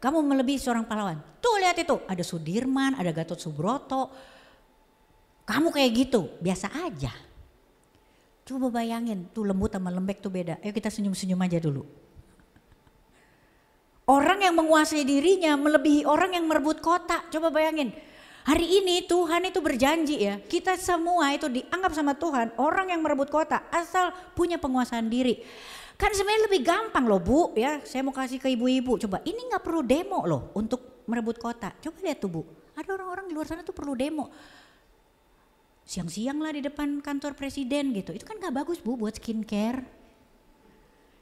kamu melebihi seorang pahlawan. Tuh lihat itu, ada Sudirman, ada Gatot Subroto. Kamu kayak gitu, biasa aja. Coba bayangin, tuh lembut sama lembek tuh beda. Ayo kita senyum-senyum aja dulu. Orang yang menguasai dirinya melebihi orang yang merebut kota. Coba bayangin, hari ini Tuhan itu berjanji ya. Kita semua itu dianggap sama Tuhan orang yang merebut kota asal punya penguasaan diri. Kan sebenarnya lebih gampang loh Bu ya. Saya mau kasih ke ibu-ibu. Coba ini gak perlu demo loh untuk merebut kota. Coba lihat tuh Bu. Ada orang-orang di luar sana tuh perlu demo. Siang-siang lah di depan kantor presiden gitu. Itu kan gak bagus Bu buat skincare.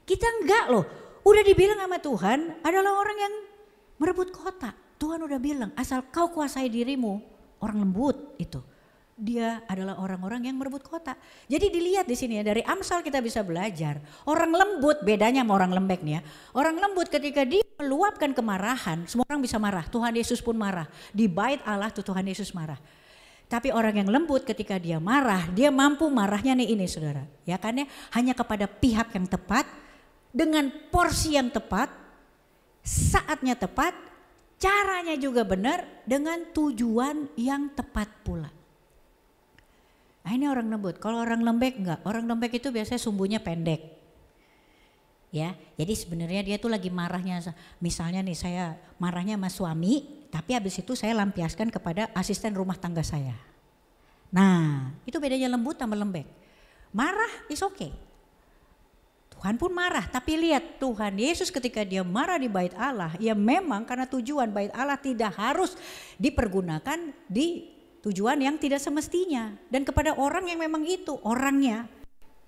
Kita enggak loh. Udah dibilang sama Tuhan adalah orang yang merebut kota. Tuhan udah bilang asal kau kuasai dirimu, orang lembut itu. Dia adalah orang-orang yang merebut kota. Jadi dilihat di sini ya, dari Amsal kita bisa belajar. Orang lembut bedanya sama orang lembek nih ya. Orang lembut ketika dia meluapkan kemarahan, semua orang bisa marah. Tuhan Yesus pun marah. Di bait Allah tuh Tuhan Yesus marah. Tapi orang yang lembut ketika dia marah, dia mampu marahnya nih ini saudara. Ya kan ya, hanya kepada pihak yang tepat, dengan porsi yang tepat, saatnya tepat, caranya juga benar, dengan tujuan yang tepat pula. Nah ini orang lembut. Kalau orang lembek enggak. Orang lembek itu biasanya sumbunya pendek. Ya, jadi sebenarnya dia tuh lagi marahnya. Misalnya nih saya marahnya sama suami, tapi habis itu saya lampiaskan kepada asisten rumah tangga saya. Nah, itu bedanya lembut sama lembek. Marah is okay. Tuhan pun marah, tapi lihat Tuhan Yesus ketika dia marah di bait Allah, ya memang karena tujuan bait Allah tidak harus dipergunakan di tujuan yang tidak semestinya. Dan kepada orang yang memang itu orangnya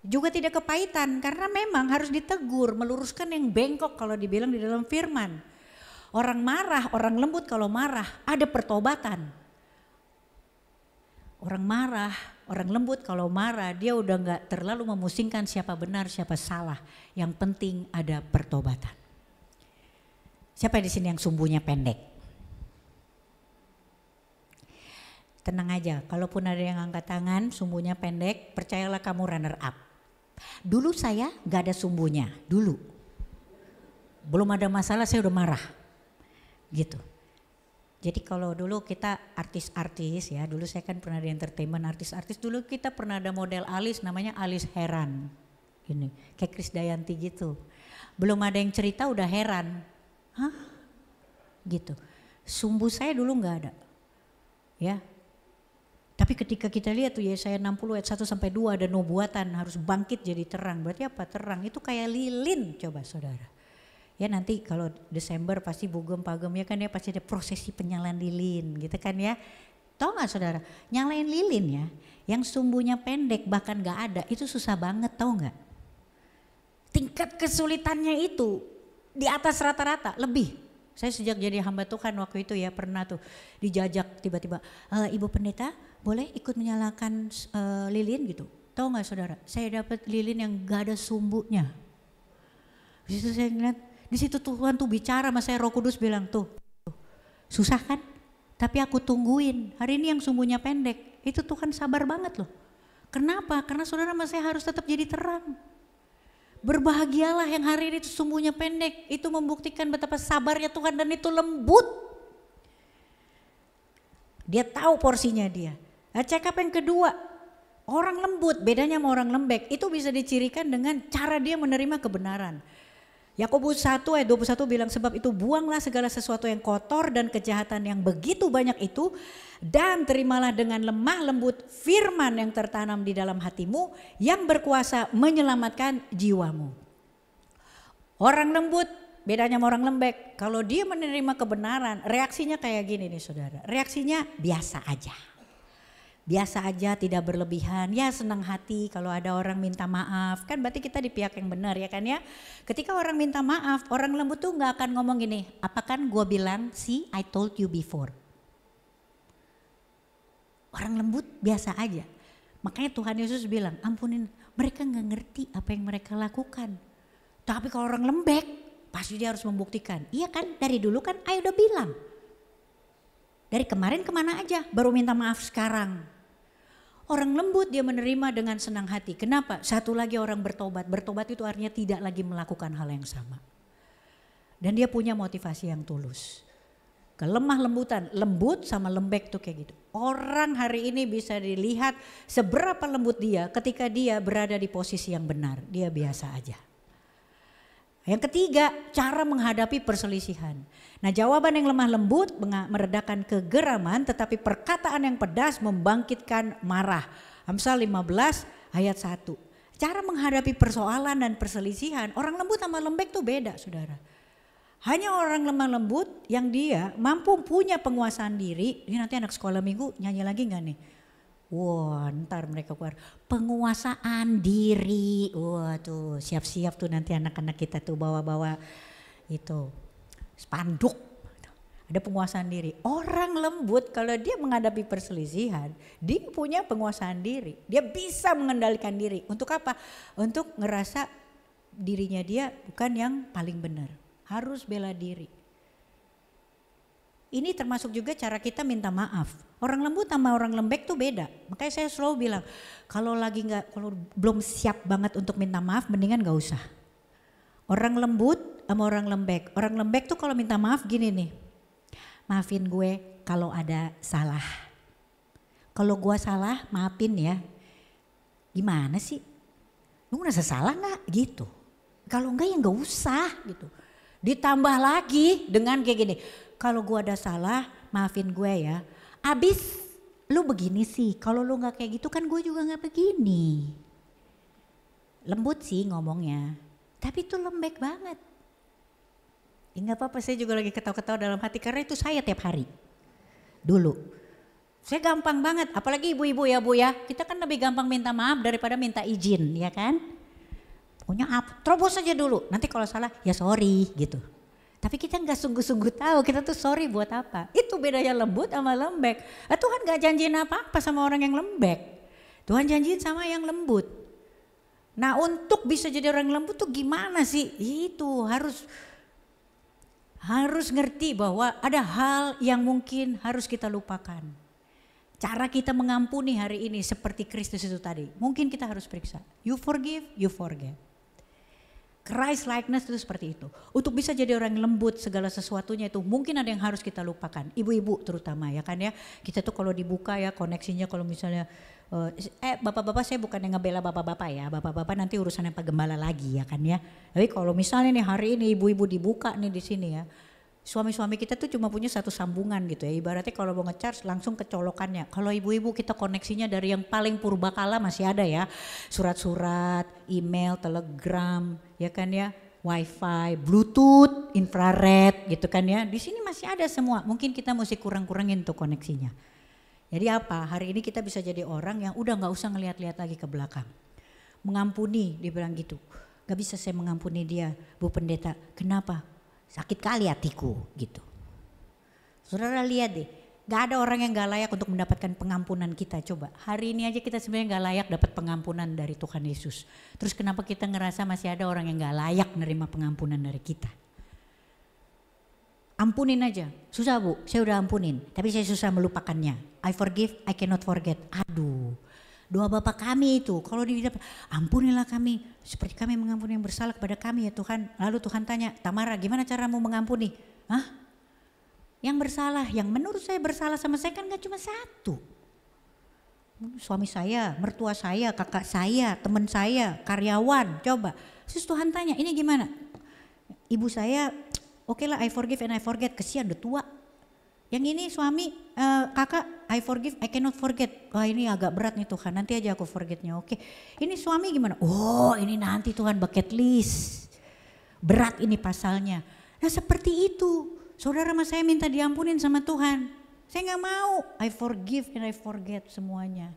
juga tidak kepahitan karena memang harus ditegur, meluruskan yang bengkok kalau dibilang di dalam firman. Orang marah, orang lembut kalau marah ada pertobatan. Orang marah, orang lembut kalau marah dia udah gak terlalu memusingkan siapa benar siapa salah. Yang penting ada pertobatan. Siapa di sini yang sumbunya pendek? Tenang aja, kalaupun ada yang angkat tangan sumbunya pendek, percayalah kamu runner up. Dulu saya gak ada sumbunya, dulu. Belum ada masalah saya udah marah. Gitu. Jadi kalau dulu kita artis-artis ya, dulu saya kan pernah di entertainment artis-artis, dulu kita pernah ada model alis namanya alis heran. Gini, kayak Krisdayanti gitu. Belum ada yang cerita udah heran. Hah? Gitu. Sumbu saya dulu gak ada. Ya. Tapi ketika kita lihat tuh Yesaya 60 ayat 1 sampai 2 ada nubuatan harus bangkit jadi terang. Berarti apa terang? Itu kayak lilin coba saudara. Ya nanti kalau Desember pasti bugem pagem ya kan ya pasti ada prosesi penyalaan lilin gitu kan ya. Tahu gak saudara nyalain lilin ya yang sumbunya pendek bahkan gak ada itu susah banget tahu gak. Tingkat kesulitannya itu di atas rata-rata lebih. Saya sejak jadi hamba Tuhan waktu itu ya pernah tuh dijajak tiba-tiba Ibu Pendeta boleh ikut menyalakan lilin gitu. Tahu gak saudara saya dapat lilin yang gak ada sumbunya. Di situ saya ngeliat di situ Tuhan tuh bicara sama saya Roh Kudus bilang tuh susah kan tapi aku tungguin hari ini yang sumbunya pendek itu Tuhan sabar banget loh. Kenapa? Karena saudara sama saya harus tetap jadi terang. Berbahagialah yang hari ini itu sumbunya pendek itu membuktikan betapa sabarnya Tuhan dan itu lembut. Dia tahu porsinya dia. Nah, cakap yang kedua orang lembut bedanya sama orang lembek itu bisa dicirikan dengan cara dia menerima kebenaran. Yakobus 1 ayat 21 bilang sebab itu buanglah segala sesuatu yang kotor dan kejahatan yang begitu banyak itu dan terimalah dengan lemah lembut firman yang tertanam di dalam hatimu yang berkuasa menyelamatkan jiwamu. Orang lembut bedanya sama orang lembek kalau dia menerima kebenaran reaksinya kayak gini nih saudara. Reaksinya biasa aja. Biasa aja tidak berlebihan ya senang hati kalau ada orang minta maaf kan berarti kita di pihak yang benar ya kan ya. Ketika orang minta maaf orang lembut tuh gak akan ngomong gini apa kan gue bilang see I told you before. Orang lembut biasa aja makanya Tuhan Yesus bilang ampunin mereka gak ngerti apa yang mereka lakukan. Tapi kalau orang lembek pasti dia harus membuktikan iya kan dari dulu kan I udah bilang. Dari kemarin kemana aja baru minta maaf sekarang. Orang lembut dia menerima dengan senang hati. Kenapa? Satu lagi orang bertobat. Bertobat itu artinya tidak lagi melakukan hal yang sama. Dan dia punya motivasi yang tulus. Kelemah lembutan, lembut sama lembek tuh kayak gitu. Orang hari ini bisa dilihat seberapa lembut dia ketika dia berada di posisi yang benar. Dia biasa aja. Yang ketiga, cara menghadapi perselisihan. Nah, jawaban yang lemah lembut meredakan kegeraman, tetapi perkataan yang pedas membangkitkan marah. Amsal 15 ayat 1. Cara menghadapi persoalan dan perselisihan, orang lembut sama lembek tuh beda, saudara. Hanya orang lemah lembut yang dia mampu punya penguasaan diri. Ini nanti anak sekolah minggu nyanyi lagi gak nih? Wah, ntar mereka keluar penguasaan diri. Wah tuh siap-siap tuh nanti anak-anak kita tuh bawa-bawa itu spanduk. Ada penguasaan diri. Orang lembut kalau dia menghadapi perselisihan, dia punya penguasaan diri. Dia bisa mengendalikan diri. Untuk apa? Untuk ngerasa dirinya dia bukan yang paling benar. Harus bela diri. Ini termasuk juga cara kita minta maaf. Orang lembut sama orang lembek tuh beda. Makanya saya selalu bilang, kalau belum siap banget untuk minta maaf, mendingan gak usah. Orang lembut sama orang lembek. Orang lembek tuh kalau minta maaf gini nih. Maafin gue kalau ada salah. Kalau gue salah, maafin ya. Gimana sih? Lu ngerasa salah gak? Gitu. Kalau enggak ya gak usah gitu. Ditambah lagi dengan kayak gini, kalau gue ada salah maafin gue ya. Abis lu begini sih, kalau lu gak kayak gitu kan gue juga gak begini. Lembut sih ngomongnya, tapi itu lembek banget. Ya gak apa-apa, saya juga lagi ketawa-ketawa dalam hati karena itu saya tiap hari. Dulu, saya gampang banget, apalagi ibu-ibu ya Bu ya. Kita kan lebih gampang minta maaf daripada minta izin ya kan. Pokoknya terobos aja dulu, nanti kalau salah ya sorry gitu. Tapi kita gak sungguh-sungguh tahu kita tuh sorry buat apa. Itu bedanya lembut sama lembek. Tuhan gak janjiin apa-apa sama orang yang lembek. Tuhan janjiin sama yang lembut. Nah untuk bisa jadi orang lembut tuh gimana sih? Itu harus ngerti bahwa ada hal yang mungkin harus kita lupakan. Cara kita mengampuni hari ini seperti Kristus itu tadi. Mungkin kita harus periksa. You forgive, you forget. Christ likeness itu seperti itu. Untuk bisa jadi orang lembut segala sesuatunya itu mungkin ada yang harus kita lupakan. Ibu-ibu terutama ya kan ya. Kita tuh kalau dibuka ya koneksinya kalau misalnya bapak-bapak saya bukan yang ngebela bapak-bapak ya. Bapak-bapak nanti urusannya Pak Gembala lagi ya kan ya. Tapi kalau misalnya nih hari ini ibu-ibu dibuka nih di sini ya. Suami-suami kita tuh cuma punya satu sambungan gitu ya. Ibaratnya kalau mau nge-charge langsung kecolokannya. Kalau ibu-ibu kita koneksinya dari yang paling purbakala masih ada ya. Surat-surat, email, telegram, ya kan ya. Wifi, bluetooth, infrared gitu kan ya. Di sini masih ada semua. Mungkin kita mesti kurang-kurangin tuh koneksinya. Jadi apa? Hari ini kita bisa jadi orang yang udah gak usah ngeliat-liat lagi ke belakang. Mengampuni, dia bilang gitu. Gak bisa saya mengampuni dia, Bu Pendeta. Kenapa? Sakit kali hatiku gitu. Saudara lihat deh, gak ada orang yang gak layak untuk mendapatkan pengampunan kita. Coba hari ini aja kita sebenarnya gak layak dapat pengampunan dari Tuhan Yesus. Terus kenapa kita ngerasa masih ada orang yang gak layak nerima pengampunan dari kita? Ampunin aja, susah Bu, saya udah ampunin. Tapi saya susah melupakannya. I forgive, I cannot forget. Aduh. Doa Bapa kami itu, kalau dibilang ampunilah kami seperti kami mengampuni yang bersalah kepada kami ya Tuhan. Lalu Tuhan tanya, Tamara gimana caramu mengampuni? Hah? Yang bersalah, yang menurut saya bersalah sama saya kan gak cuma satu. Suami saya, mertua saya, kakak saya, teman saya, karyawan, coba. Terus Tuhan tanya, ini gimana? Ibu saya, oke lah I forgive and I forget, kesian udah tua. Yang ini suami, kakak, I forgive, I cannot forget. Wah ini agak berat nih Tuhan, nanti aja aku forgetnya. Oke, ini suami gimana? Oh ini nanti Tuhan bucket list. Berat ini pasalnya. Nah seperti itu, saudara sama saya minta diampunin sama Tuhan. Saya gak mau, I forgive and I forget semuanya.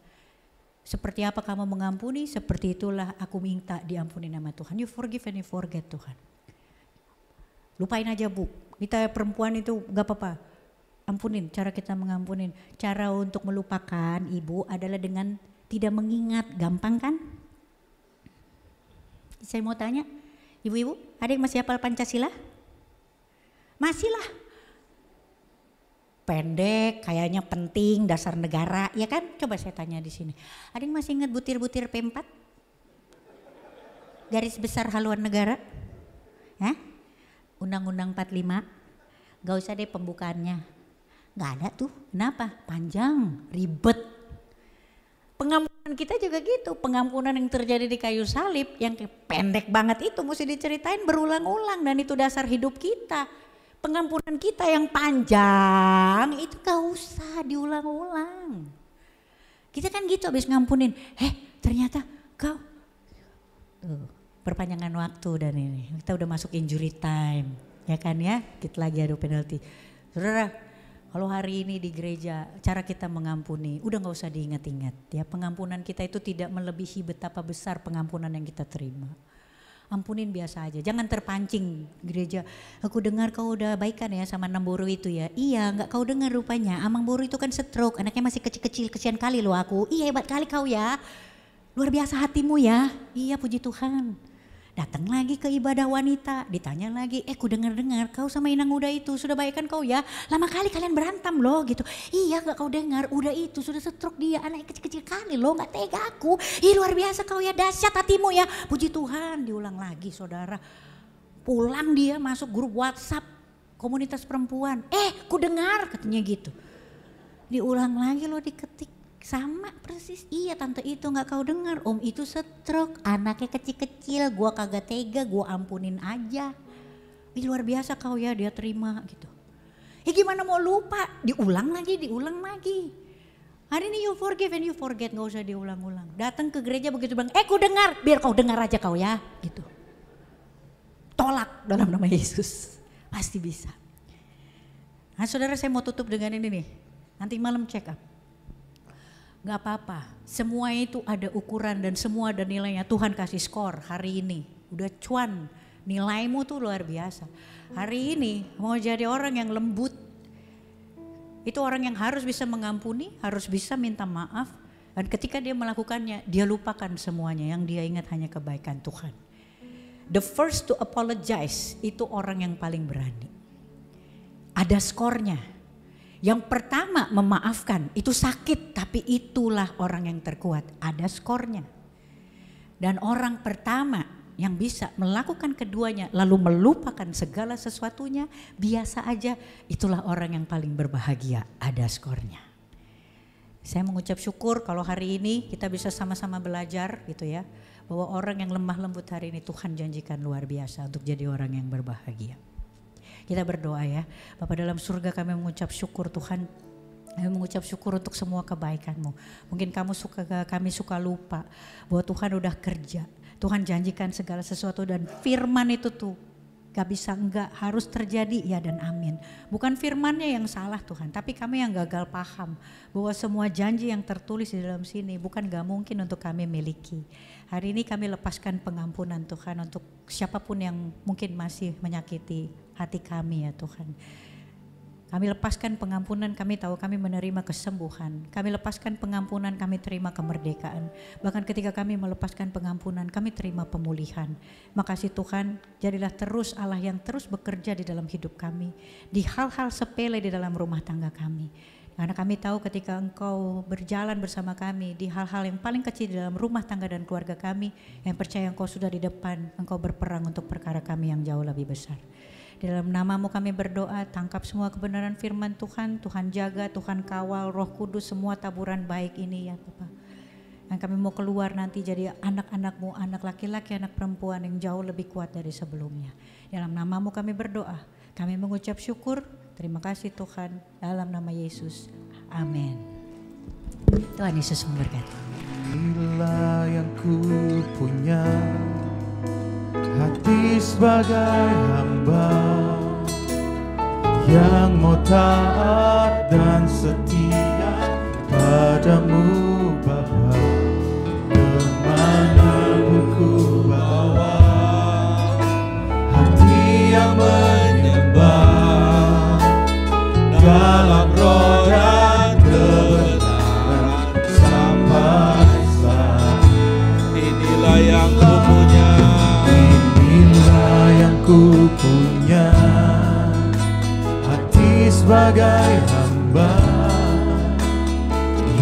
Seperti apa kamu mengampuni, seperti itulah aku minta diampuni sama Tuhan. You forgive and you forget Tuhan. Lupain aja Bu, kita perempuan itu gak apa-apa. Ampunin, cara kita mengampunin. Cara untuk melupakan ibu adalah dengan tidak mengingat. Gampang kan? Saya mau tanya, ibu-ibu ada yang masih hafal Pancasila? Masih lah. Pendek, kayaknya penting, dasar negara, ya kan? Coba saya tanya di sini. Ada yang masih ingat butir-butir P4? Garis besar haluan negara? Hah? Undang-Undang 45? Gak usah deh pembukaannya. Gak ada tuh, kenapa? Panjang, ribet. Pengampunan kita juga gitu, pengampunan yang terjadi di kayu salib yang pendek banget itu mesti diceritain berulang-ulang dan itu dasar hidup kita. Pengampunan kita yang panjang itu gak usah diulang-ulang. Kita kan gitu habis ngampunin, ternyata kau perpanjangan waktu dan ini. Kita udah masuk injury time, ya kan ya? Kita lagi adu penalti. Saudara, kalau hari ini di gereja cara kita mengampuni, udah gak usah diingat-ingat ya. Pengampunan kita itu tidak melebihi betapa besar pengampunan yang kita terima. Ampunin biasa aja, jangan terpancing gereja. Aku dengar kau udah baikan ya sama Namburu itu ya. Iya, nggak kau dengar rupanya. Amang Boru itu kan stroke, anaknya masih kecil-kecil, kesian kali loh aku. Iya hebat kali kau ya, luar biasa hatimu ya. Iya puji Tuhan. Datang lagi ke ibadah wanita, ditanya lagi, ku dengar-dengar kau sama inang muda itu sudah baikan kau ya. Lama kali kalian berantem loh gitu. Iya gak kau dengar, udah itu sudah stroke dia, anaknya kecil-kecil kali loh, gak tega aku. Ih luar biasa kau ya, dahsyat hatimu ya. Puji Tuhan, diulang lagi saudara. Pulang dia masuk grup WhatsApp komunitas perempuan. Ku dengar katanya gitu. Diulang lagi loh, diketik. Sama persis, iya tante itu gak kau dengar, om itu stroke, anaknya kecil-kecil, gua kagak tega, gua ampunin aja. Luar biasa kau ya, dia terima gitu. Gimana mau lupa, diulang lagi. Hari ini you forgive and you forget, gak usah diulang-ulang. Datang ke gereja begitu bilang, ku dengar, biar kau dengar aja kau ya gitu. Tolak dalam nama Yesus, pasti bisa. Nah saudara, saya mau tutup dengan ini nih, nanti malam check up. Gak apa-apa, semua itu ada ukuran dan semua ada nilainya. Tuhan kasih skor hari ini, udah cuan, nilaimu tuh luar biasa. Hari ini mau jadi orang yang lembut, itu orang yang harus bisa mengampuni, harus bisa minta maaf. Dan ketika dia melakukannya, dia lupakan semuanya, yang dia ingat hanya kebaikan Tuhan. The first to apologize, itu orang yang paling berani. Ada skornya. Yang pertama memaafkan itu sakit, tapi itulah orang yang terkuat, ada skornya. Dan orang pertama yang bisa melakukan keduanya lalu melupakan segala sesuatunya biasa aja, itulah orang yang paling berbahagia, ada skornya. Saya mengucap syukur kalau hari ini kita bisa sama-sama belajar gitu ya, bahwa orang yang lemah lembut hari ini Tuhan janjikan luar biasa untuk jadi orang yang berbahagia. Kita berdoa ya, Bapa dalam surga, kami mengucap syukur Tuhan. Kami mengucap syukur untuk semua kebaikan-Mu. Mungkin kami suka lupa bahwa Tuhan udah kerja. Tuhan janjikan segala sesuatu dan firman itu tuh gak bisa enggak, harus terjadi ya dan amin. Bukan firmannya yang salah Tuhan, tapi kami yang gagal paham bahwa semua janji yang tertulis di dalam sini bukan gak mungkin untuk kami miliki. Hari ini kami lepaskan pengampunan Tuhan untuk siapapun yang mungkin masih menyakiti hati kami ya Tuhan. Kami lepaskan pengampunan, kami tahu kami menerima kesembuhan. Kami lepaskan pengampunan, kami terima kemerdekaan. Bahkan ketika kami melepaskan pengampunan, kami terima pemulihan. Makasih Tuhan, jadilah terus Allah yang terus bekerja di dalam hidup kami. Di hal-hal sepele di dalam rumah tangga kami. Karena kami tahu ketika Engkau berjalan bersama kami di hal-hal yang paling kecil di dalam rumah tangga dan keluarga kami, yang percaya Engkau sudah di depan, Engkau berperang untuk perkara kami yang jauh lebih besar. Di dalam nama-Mu kami berdoa, tangkap semua kebenaran firman Tuhan, Tuhan jaga, Tuhan kawal, Roh Kudus semua taburan baik ini ya Bapak. Dan kami mau keluar nanti jadi anak-anak-Mu, anak laki-laki, anak perempuan yang jauh lebih kuat dari sebelumnya. Dalam nama-Mu kami berdoa, kami mengucap syukur, terima kasih Tuhan, dalam nama Yesus, amin. Tuhan Yesus memberkati. Inilah yang ku punya, hati sebagai hamba yang mau taat dan setia padamu Bapa. Kemana pun ku bawa, hati yang menyembah dalam roh dan kebenaran sampai selama. Inilah yang ku punya, yang ku punya, hati sebagai hamba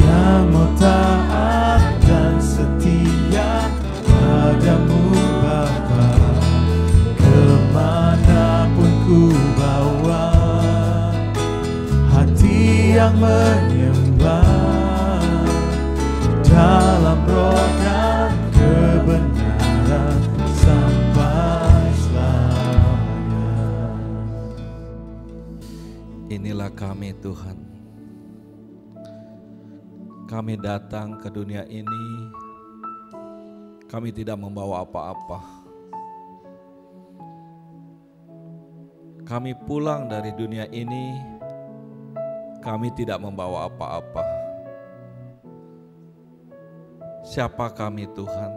yang mau taat dan setia padamu Bapa. Kemanapun ku bawa, hati yang menyembah dalam roh dan kebenaran sampai selamanya. inilah kami Tuhan. Kami datang ke dunia ini Kami tidak membawa apa-apa. Kami pulang dari dunia ini, kami tidak membawa apa-apa. Siapa kami, Tuhan?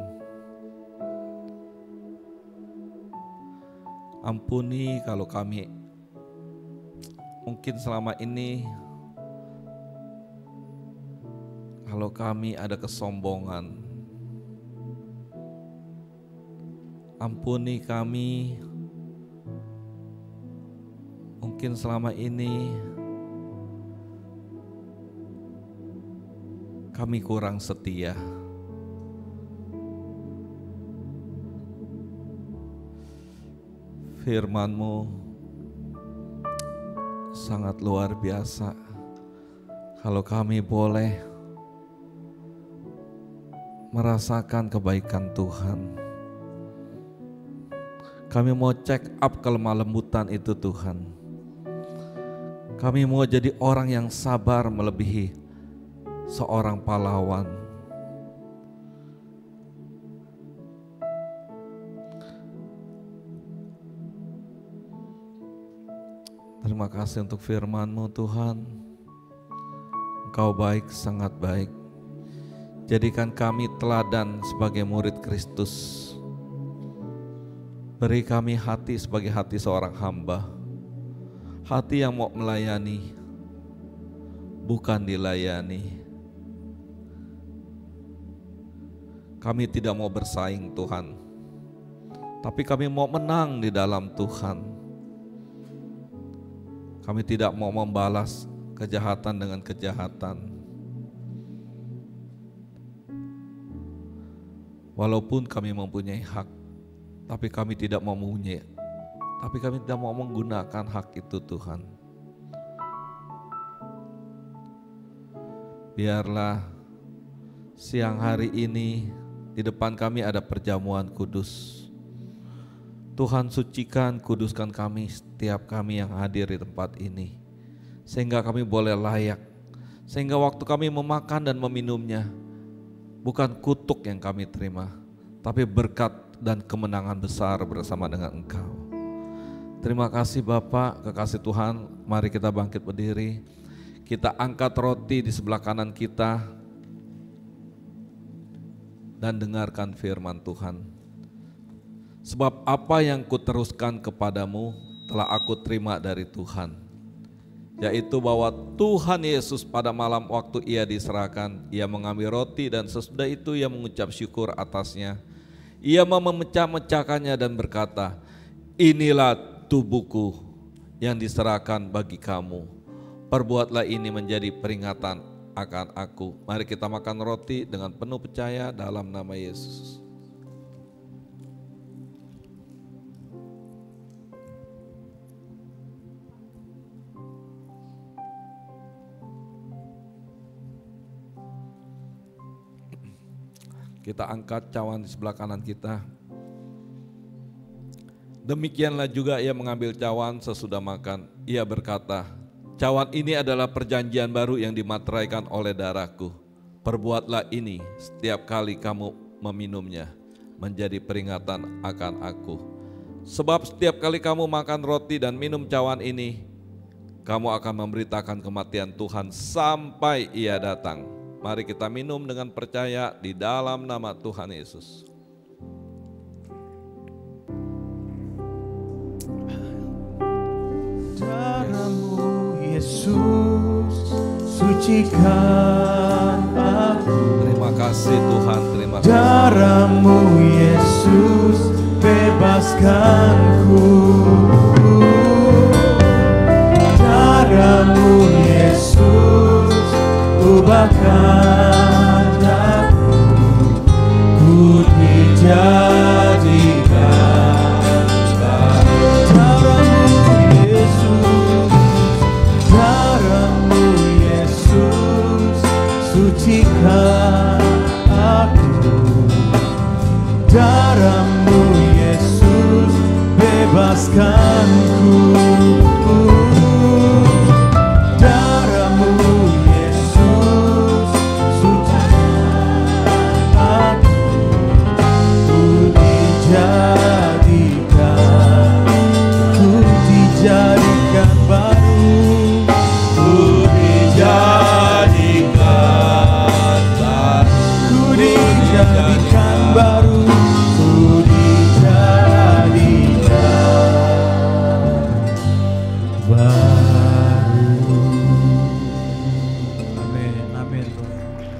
Ampuni kalau kami mungkin selama ini, kalau kami ada kesombongan. Ampuni kami, mungkin selama ini kami kurang setia. Firman-Mu sangat luar biasa. Kalau kami boleh merasakan kebaikan Tuhan, kami mau check up kelemah lembutan itu Tuhan. Kami mau jadi orang yang sabar melebihi seorang pahlawan. Terima kasih untuk firman-Mu Tuhan. Engkau baik, sangat baik. Jadikan kami teladan sebagai murid Kristus. Beri kami hati sebagai hati seorang hamba. Hati yang mau melayani, bukan dilayani. Kami tidak mau bersaing Tuhan, tapi kami mau menang di dalam Tuhan. Kami tidak mau membalas kejahatan dengan kejahatan. Walaupun kami mempunyai hak, tapi kami tidak mau menggunakan hak itu Tuhan. Biarlah siang hari ini di depan kami ada perjamuan kudus. Tuhan sucikan, kuduskan kami, setiap kami yang hadir di tempat ini, sehingga kami boleh layak, sehingga waktu kami memakan dan meminumnya, bukan kutuk yang kami terima, tapi berkat dan kemenangan besar bersama dengan Engkau. Terima kasih Bapak, kekasih Tuhan. Mari kita bangkit berdiri. Kita angkat roti di sebelah kanan kita dan dengarkan firman Tuhan. Sebab apa yang kuteruskan kepadamu telah aku terima dari Tuhan, yaitu bahwa Tuhan Yesus pada malam waktu ia diserahkan, ia mengambil roti dan sesudah itu ia mengucap syukur atasnya. Ia memecah-mecahkannya dan berkata, inilah tubuhku yang diserahkan bagi kamu. Perbuatlah ini menjadi peringatan akan aku. Mari kita makan roti dengan penuh percaya dalam nama Yesus. Kita angkat cawan di sebelah kanan kita. Demikianlah juga ia mengambil cawan sesudah makan. Ia berkata, cawan ini adalah perjanjian baru yang dimateraikan oleh darahku. Perbuatlah ini setiap kali kamu meminumnya, menjadi peringatan akan aku. Sebab setiap kali kamu makan roti dan minum cawan ini, kamu akan memberitakan kematian Tuhan sampai ia datang. Mari kita minum dengan percaya di dalam nama Tuhan Yesus. Darah-Mu Yesus, sucikan aku. Terima kasih Tuhan, terima kasih. Darah-Mu Yesus, bebaskanku. Darah-Mu Yesus, ubahkan aku. Ku dijadikan baru. Darah-Mu Yesus, darah-Mu Yesus, sucikan aku. Darah-Mu Yesus, bebaskanku. Darah-Mu Yesus, sucikan aku. dijadikan baru, ku dijadikan baru, ku dijadikan baru, ku dijadikan baru. Amin, amin.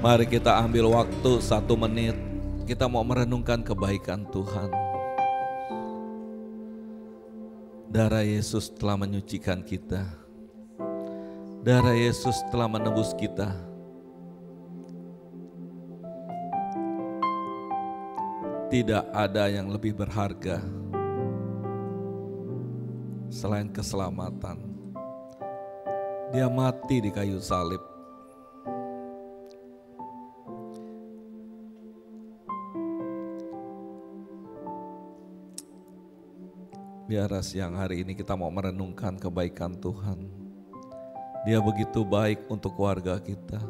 Mari kita ambil waktu 1 menit. Kita mau merenungkan kebaikan Tuhan. Darah Yesus telah menyucikan kita. Darah Yesus telah menebus kita. Tidak ada yang lebih berharga selain keselamatan. Dia mati di kayu salib. Biar siang hari ini kita mau merenungkan kebaikan Tuhan. Dia begitu baik untuk keluarga kita.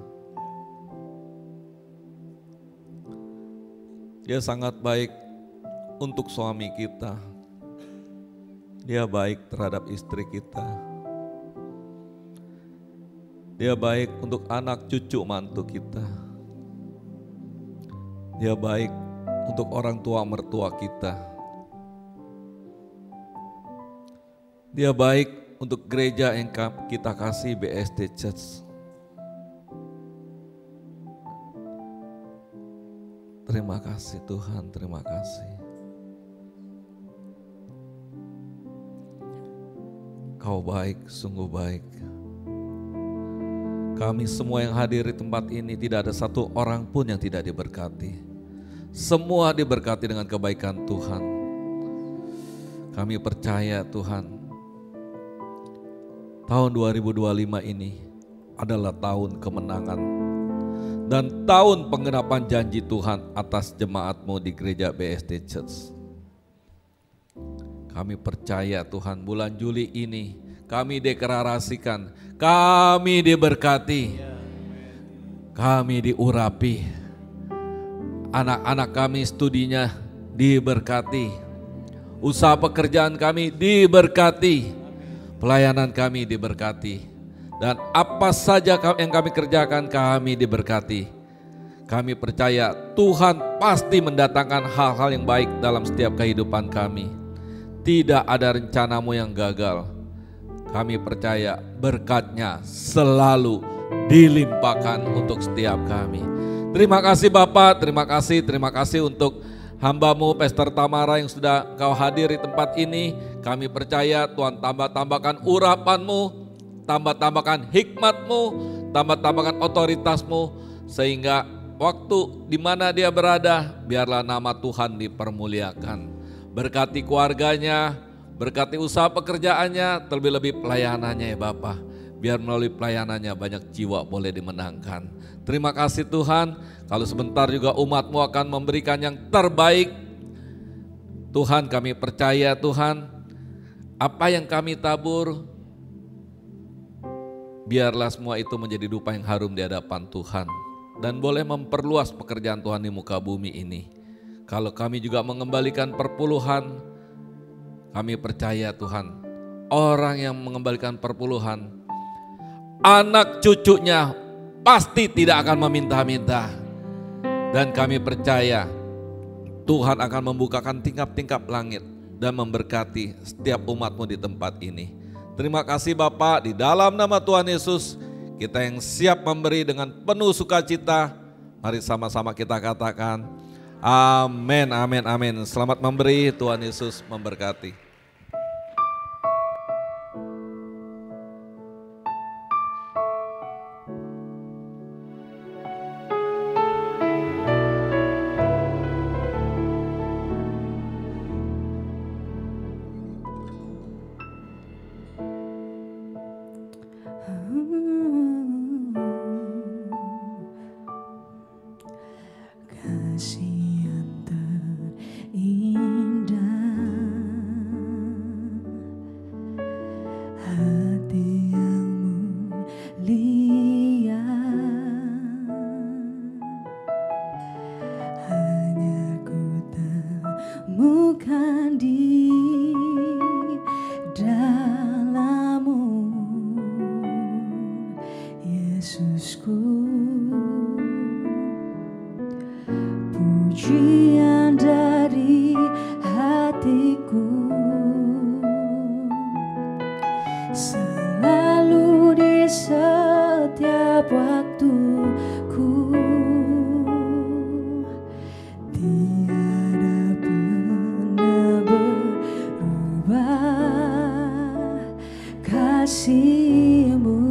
Dia sangat baik untuk suami kita. Dia baik terhadap istri kita. Dia baik untuk anak cucu mantu kita. Dia baik untuk orang tua mertua kita. Dia baik untuk gereja yang kita kasih, BSD Church. Terima kasih Tuhan, terima kasih. Kau baik, sungguh baik. Kami semua yang hadir di tempat ini, tidak ada satu orang pun yang tidak diberkati. Semua diberkati dengan kebaikan Tuhan. Kami percaya Tuhan, tahun 2025 ini adalah tahun kemenangan dan tahun penggenapan janji Tuhan atas jemaat-Mu di gereja BSD Church. Kami percaya Tuhan, bulan Juli ini kami deklarasikan, kami diberkati, kami diurapi, anak-anak kami studinya diberkati, usaha pekerjaan kami diberkati, pelayanan kami diberkati, dan apa saja yang kami kerjakan kami diberkati. Kami percaya Tuhan pasti mendatangkan hal-hal yang baik dalam setiap kehidupan kami. Tidak ada rencana-Mu yang gagal. Kami percaya berkat-Nya selalu dilimpahkan untuk setiap kami. Terima kasih Bapak, terima kasih untuk hamba-Mu Pastor Tamara yang sudah Kau hadir di tempat ini. Kami percaya Tuhan tambah-tambahkan urapan-Mu, tambah-tambahkan hikmat-Mu, tambah-tambahkan otoritas-Mu, sehingga waktu di mana dia berada, biarlah nama Tuhan dipermuliakan. Berkati keluarganya, berkati usaha pekerjaannya, terlebih-lebih pelayanannya ya Bapa. Biar melalui pelayanannya banyak jiwa boleh dimenangkan. Terima kasih Tuhan, kalau sebentar juga umat-Mu akan memberikan yang terbaik. Tuhan, kami percaya Tuhan, apa yang kami tabur, biarlah semua itu menjadi dupa yang harum di hadapan Tuhan. Dan boleh memperluas pekerjaan Tuhan di muka bumi ini. Kalau kami juga mengembalikan perpuluhan, kami percaya Tuhan, orang yang mengembalikan perpuluhan, anak cucunya pasti tidak akan meminta-minta. Dan kami percaya Tuhan akan membukakan tingkap-tingkap langit dan memberkati setiap umat-Mu di tempat ini. Terima kasih Bapak, di dalam nama Tuhan Yesus kita yang siap memberi dengan penuh sukacita. Mari sama-sama kita katakan amin, amin, amin. Selamat memberi, Tuhan Yesus memberkati. Kasih yang terindah Yesusku, pujian dari hatiku selalu di setiap waktuku, tiada pernah berubah kasih-Mu.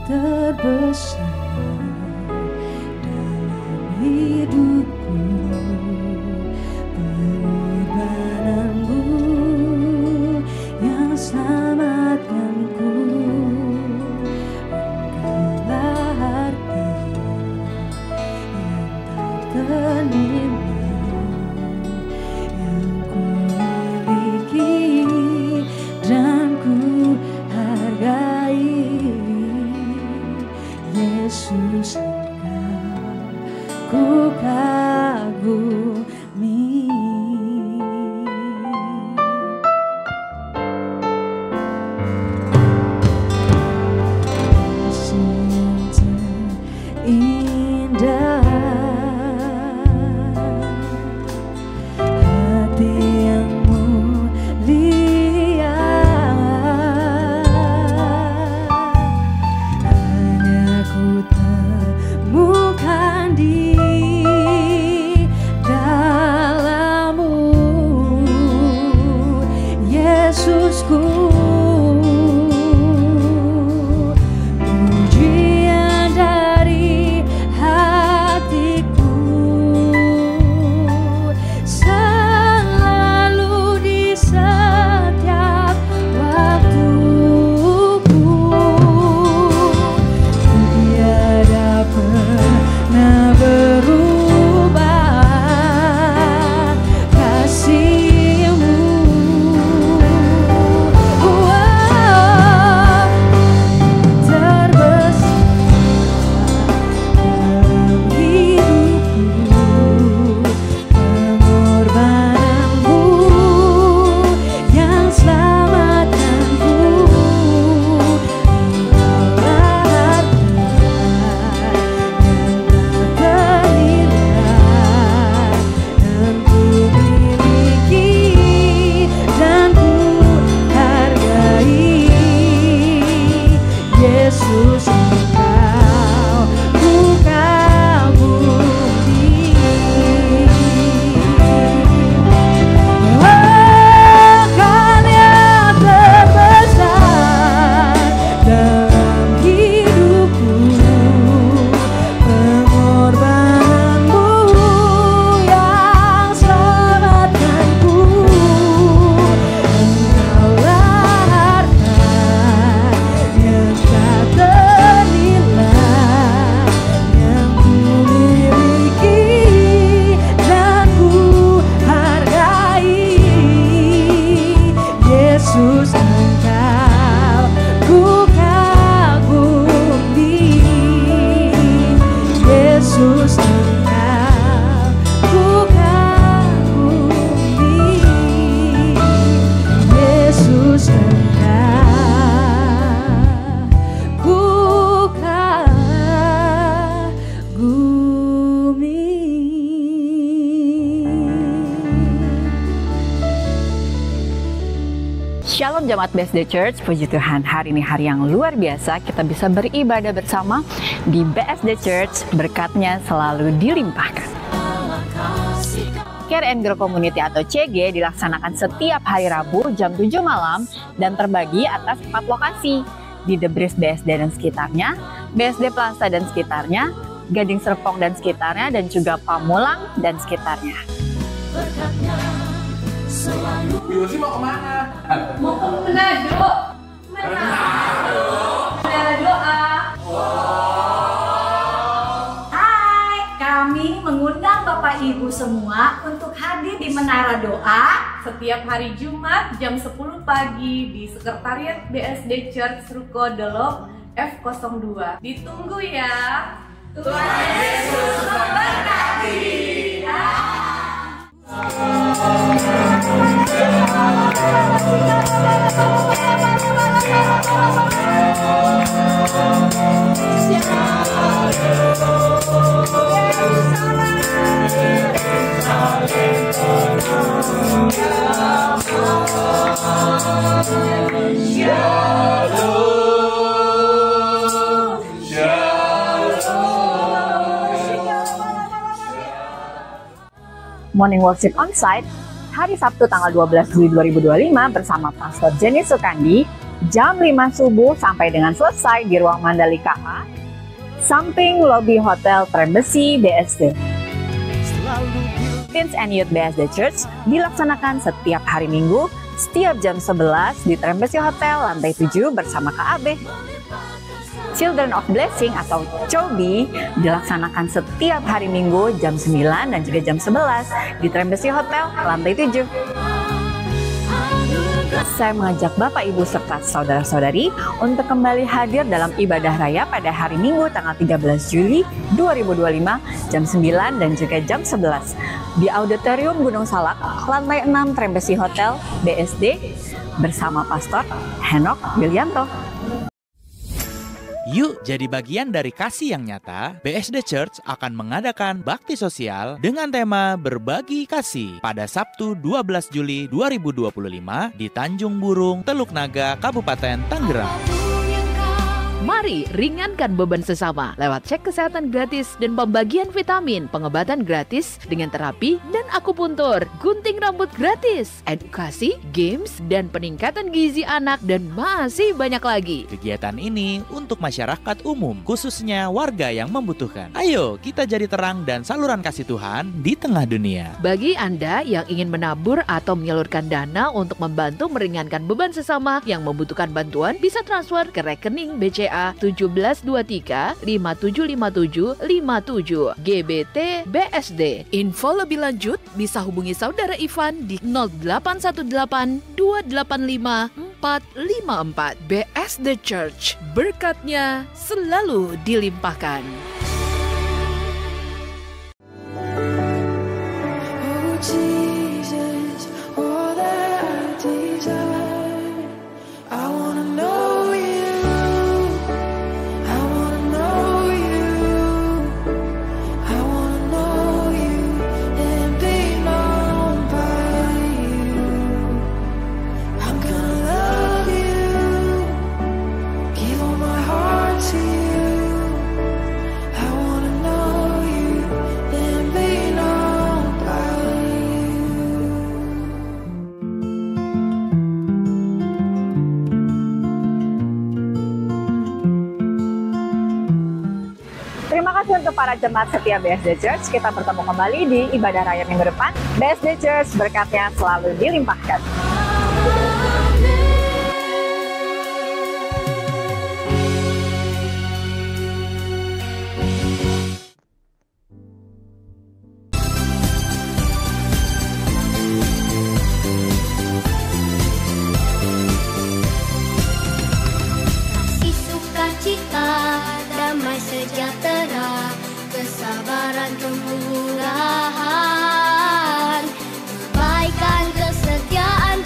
Terbesar dalam hidupku, pengorbananmu yang selamatkanku. Engkaulah harta yang tak ternilai yang ku miliki dan ku hargai. Yesus, Engkau ku kagumi. Kasih yang terindah, hati yang mulia, ku temukan di dalam-Mu, Yesusku. Pujian dari hatiku selalu di setiap waktuku, tiada pernah berubah kasih-Mu. Shalom Jemaat BSD Church, puji Tuhan, hari ini hari yang luar biasa, kita bisa beribadah bersama di BSD Church, berkatnya selalu dilimpahkan. Care and Grow Community atau CG dilaksanakan setiap hari Rabu jam 7 malam dan terbagi atas 4 lokasi, di The Breeze BSD dan sekitarnya, BSD Plaza dan sekitarnya, Gading Serpong dan sekitarnya, dan juga Pamulang dan sekitarnya. Ibu sih mau kemana? Mau ke Manado. Menara doa. Hai, kami mengundang Bapak Ibu semua untuk hadir di Menara Doa setiap hari Jumat jam 10 pagi di Sekretariat BSD Church Ruko Delop F02. Ditunggu ya. Tuhan Yesus memberkati. Morning Worship Onsite hari Sabtu tanggal 12 Juli 2025 bersama Pastor Jenny Sukandi jam 5 subuh sampai dengan selesai di ruang Mandalika A, samping lobi Hotel Trembesi BSD. Teens and Youth BSD Church dilaksanakan setiap hari Minggu setiap jam 11 di Trembesi Hotel lantai 7 bersama KAB. Children of Blessing atau CHOBI dilaksanakan setiap hari Minggu jam 9 dan juga jam 11 di Trembesi Hotel lantai 7. Saya mengajak Bapak Ibu serta saudara-saudari untuk kembali hadir dalam ibadah raya pada hari Minggu tanggal 13 Juli 2025 jam 9 dan juga jam 11 di Auditorium Gunung Salak lantai 6 Trembesi Hotel BSD bersama Pastor Henok Willianto. Yuk jadi bagian dari kasih yang nyata. BSD Church akan mengadakan bakti sosial dengan tema Berbagi Kasih pada Sabtu 12 Juli 2025 di Tanjung Burung, Teluk Naga, Kabupaten Tangerang. Mari ringankan beban sesama lewat cek kesehatan gratis dan pembagian vitamin, pengobatan gratis dengan terapi dan akupuntur, gunting rambut gratis, edukasi, games, dan peningkatan gizi anak, dan masih banyak lagi. Kegiatan ini untuk masyarakat umum, khususnya warga yang membutuhkan. Ayo kita jadi terang dan saluran kasih Tuhan di tengah dunia. Bagi Anda yang ingin menabur atau menyalurkan dana untuk membantu meringankan beban sesama yang membutuhkan bantuan, bisa transfer ke rekening BCA 1723 5757 57 GBT BSD. Info lebih lanjut bisa hubungi Saudara Ivan di 0818 285 454. BSD Church, berkatnya selalu dilimpahkan. Terima kasih untuk para jemaat setia BSD Church. Kita bertemu kembali di ibadah raya minggu depan. BSD Church, berkatnya selalu dilimpahkan. Kasih sukacita, damai sejahtera, kesabaran kemurahan, kebaikan, kesetiaan,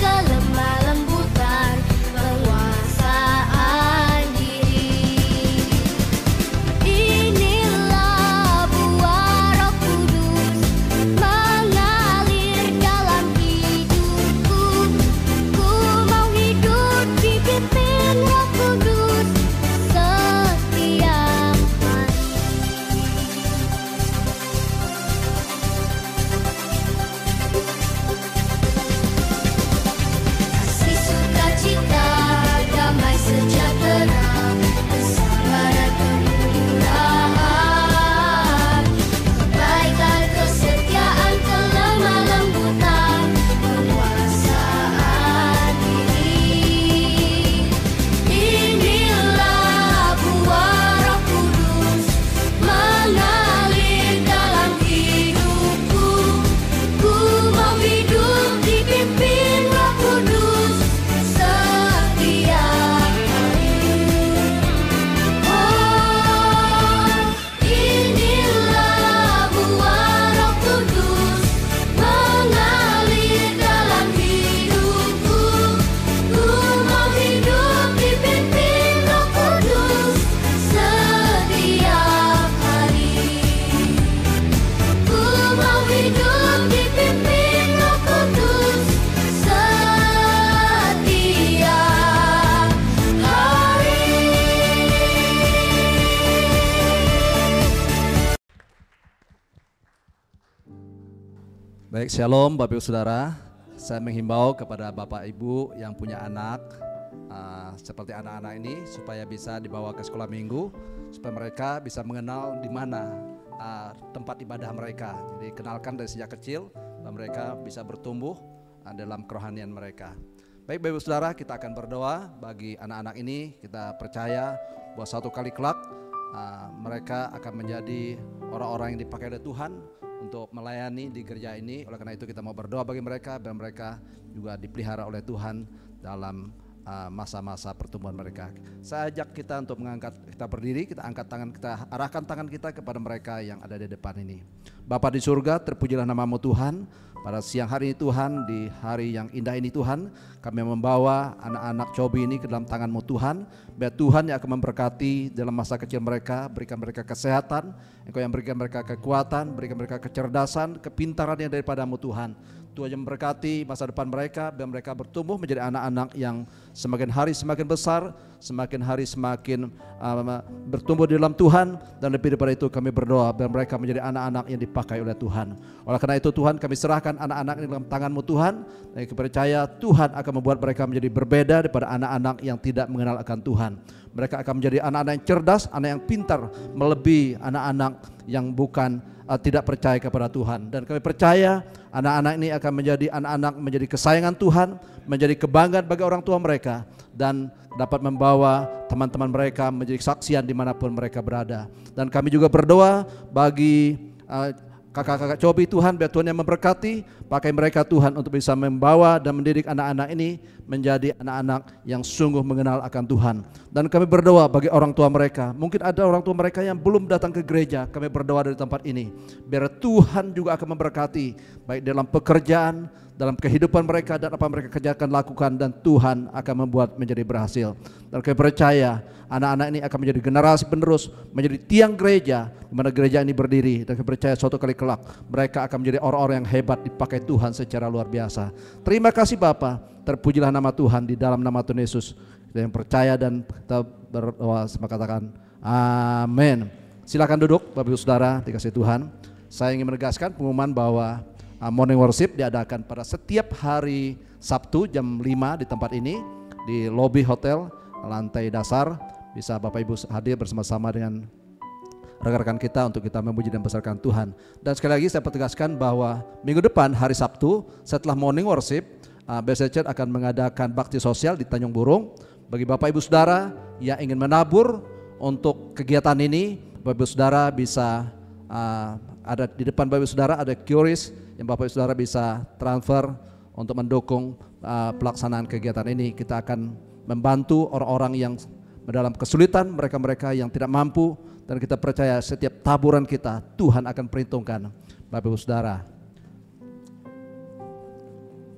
Baik, shalom Bapak Ibu Saudara. Saya menghimbau kepada Bapak Ibu yang punya anak seperti anak-anak ini supaya bisa dibawa ke sekolah minggu, supaya mereka bisa mengenal di mana tempat ibadah mereka. Jadi kenalkan dari sejak kecil dan mereka bisa bertumbuh dalam kerohanian mereka. Baik Bapak Ibu Saudara, kita akan berdoa bagi anak-anak ini. Kita percaya bahwa suatu kali kelak mereka akan menjadi orang-orang yang dipakai oleh Tuhan untuk melayani di gereja ini. Oleh karena itu kita mau berdoa bagi mereka dan mereka juga dipelihara oleh Tuhan dalam masa-masa pertumbuhan mereka. Saya ajak kita untuk kita berdiri, kita angkat tangan, kita arahkan tangan kita kepada mereka yang ada di depan ini. Bapa di surga, terpujilah nama-Mu Tuhan. Pada siang hari ini Tuhan, di hari yang indah ini Tuhan, kami membawa anak-anak Cobi ini ke dalam tangan-Mu Tuhan. Biar Tuhan yang akan memberkati dalam masa kecil mereka, berikan mereka kesehatan, Engkau yang berikan mereka kekuatan, berikan mereka kecerdasan, kepintaran yang daripada-Mu Tuhan. Tuhan yang memberkati masa depan mereka, biar mereka bertumbuh menjadi anak-anak yang semakin hari semakin besar, semakin hari semakin bertumbuh di dalam Tuhan. Dan lebih daripada itu kami berdoa biar mereka menjadi anak-anak yang dipakai oleh Tuhan. Oleh karena itu Tuhan, kami serahkan anak-anak ini dalam tangan-Mu Tuhan, dan kami percaya Tuhan akan membuat mereka menjadi berbeda daripada anak-anak yang tidak mengenal akan Tuhan. Mereka akan menjadi anak-anak yang cerdas, anak yang pintar, melebihi anak-anak yang bukan tidak percaya kepada Tuhan. Dan kami percaya anak-anak ini akan menjadi anak-anak menjadi kesayangan Tuhan, menjadi kebanggaan bagi orang tua mereka, dan dapat membawa teman-teman mereka menjadi saksian dimanapun mereka berada. Dan kami juga berdoa bagi kakak-kakak Cobi Tuhan, biar Tuhan yang memberkati, pakai mereka Tuhan untuk bisa membawa dan mendidik anak-anak ini menjadi anak-anak yang sungguh mengenal akan Tuhan. Dan kami berdoa bagi orang tua mereka, mungkin ada orang tua mereka yang belum datang ke gereja, kami berdoa dari tempat ini, biar Tuhan juga akan memberkati, baik dalam pekerjaan, dalam kehidupan mereka dan apa mereka kerjakan, lakukan, dan Tuhan akan membuat menjadi berhasil. Dan kami percaya anak-anak ini akan menjadi generasi penerus, menjadi tiang gereja di mana gereja ini berdiri. Dan kami percaya suatu kali kelak mereka akan menjadi orang-orang yang hebat dipakai Tuhan secara luar biasa. Terima kasih Bapa, terpujilah nama Tuhan di dalam nama Tuhan Yesus. Kita yang percaya dan kita berdoa sama katakan amin. Silakan duduk Bapak Ibu Saudara dikasih Tuhan. Saya ingin menegaskan pengumuman bahwa morning worship diadakan pada setiap hari Sabtu jam 5 di tempat ini, di lobi hotel lantai dasar. Bisa Bapak Ibu hadir bersama-sama dengan rekan-rekan kita untuk kita memuji dan besarkan Tuhan. Dan sekali lagi saya pertegaskan bahwa minggu depan hari Sabtu setelah morning worship, BSD Church akan mengadakan bakti sosial di Tanjung Burung. Bagi Bapak Ibu Saudara yang ingin menabur untuk kegiatan ini, Bapak Ibu Saudara bisa ada di depan Bapak Ibu Saudara ada QRIS yang Bapak Ibu Saudara bisa transfer untuk mendukung pelaksanaan kegiatan ini. Kita akan membantu orang-orang yang dalam kesulitan, mereka-mereka yang tidak mampu, dan kita percaya setiap taburan kita Tuhan akan perhitungkan Bapak Ibu Saudara.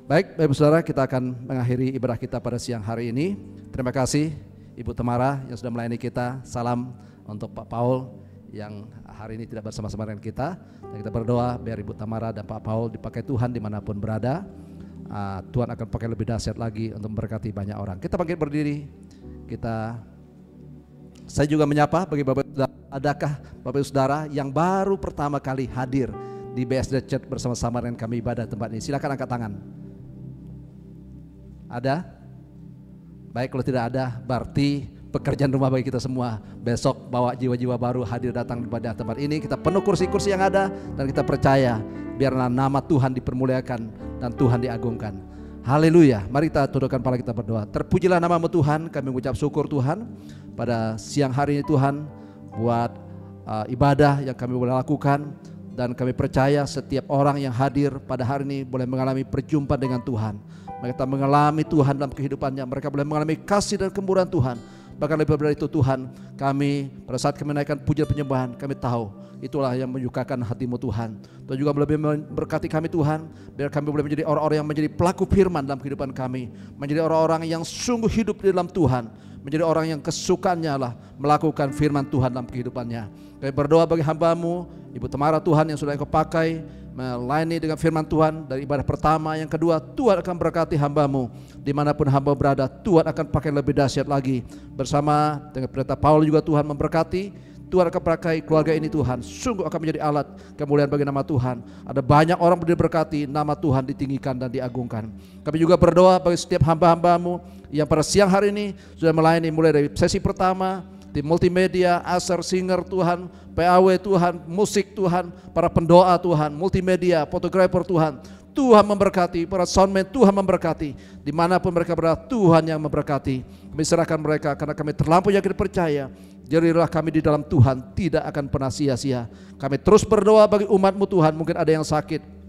Baik Bapak Ibu Saudara, kita akan mengakhiri ibadah kita pada siang hari ini. Terima kasih Ibu Tamara yang sudah melayani kita. Salam untuk Pak Paul yang hari ini tidak bersama-sama dengan kita. Dan kita berdoa biar Ibu Tamara dan Pak Paul dipakai Tuhan dimanapun berada. Tuhan akan pakai lebih dahsyat lagi untuk memberkati banyak orang. Kita bangkit berdiri. Saya juga menyapa bagi Bapak Ibu Saudara. Adakah Bapak Ibu Saudara yang baru pertama kali hadir di BSD Church bersama-sama dengan kami ibadah tempat ini? Silakan angkat tangan. Ada? Baik, kalau tidak ada berarti pekerjaan rumah bagi kita semua. Besok bawa jiwa-jiwa baru hadir datang pada tempat ini. Kita penuh kursi-kursi yang ada dan kita percaya biarlah nama Tuhan dipermuliakan dan Tuhan diagungkan. Haleluya. Mari kita tundukkan kepala kita berdoa. Terpujilah nama-Mu Tuhan. Kami mengucap syukur Tuhan pada siang hari ini Tuhan buat ibadah yang kami boleh lakukan, dan kami percaya setiap orang yang hadir pada hari ini boleh mengalami perjumpaan dengan Tuhan. Mereka mengalami Tuhan dalam kehidupannya. Mereka boleh mengalami kasih dan kemurahan Tuhan. Bahkan lebih dari itu Tuhan, kami pada saat kami menaikkan pujian penyembahan, kami tahu itulah yang menyukakan hati-Mu Tuhan. Tuhan juga lebih memberkati kami Tuhan, biar kami boleh menjadi orang-orang yang menjadi pelaku firman dalam kehidupan kami, menjadi orang-orang yang sungguh hidup di dalam Tuhan, menjadi orang yang kesukaannya lah melakukan firman Tuhan dalam kehidupannya. Kami berdoa bagi hamba-Mu Ibu Tamara Tuhan yang sudah Engkau pakai melayani dengan firman Tuhan dari ibadah pertama, yang kedua Tuhan akan berkati hamba-Mu dimanapun hamba berada. Tuhan akan pakai lebih dahsyat lagi bersama dengan pendeta Paul juga Tuhan memberkati Tuhan akan pakai keluarga ini Tuhan, sungguh akan menjadi alat kemuliaan bagi nama Tuhan. Ada banyak orang diberkati, nama Tuhan ditinggikan dan diagungkan. Kami juga berdoa bagi setiap hamba-hambamu yang pada siang hari ini sudah melayani mulai dari sesi pertama, tim multimedia, Aser, singer Tuhan, PAW Tuhan, musik Tuhan, para pendoa Tuhan, multimedia, fotografer Tuhan. Tuhan memberkati, para soundman Tuhan memberkati. Dimanapun mereka berada, Tuhan yang memberkati. Kami serahkan mereka karena kami terlampau yakin percaya. Jadilah kami di dalam Tuhan tidak akan pernah sia-sia. Kami terus berdoa bagi umat-Mu Tuhan, mungkin ada yang sakit,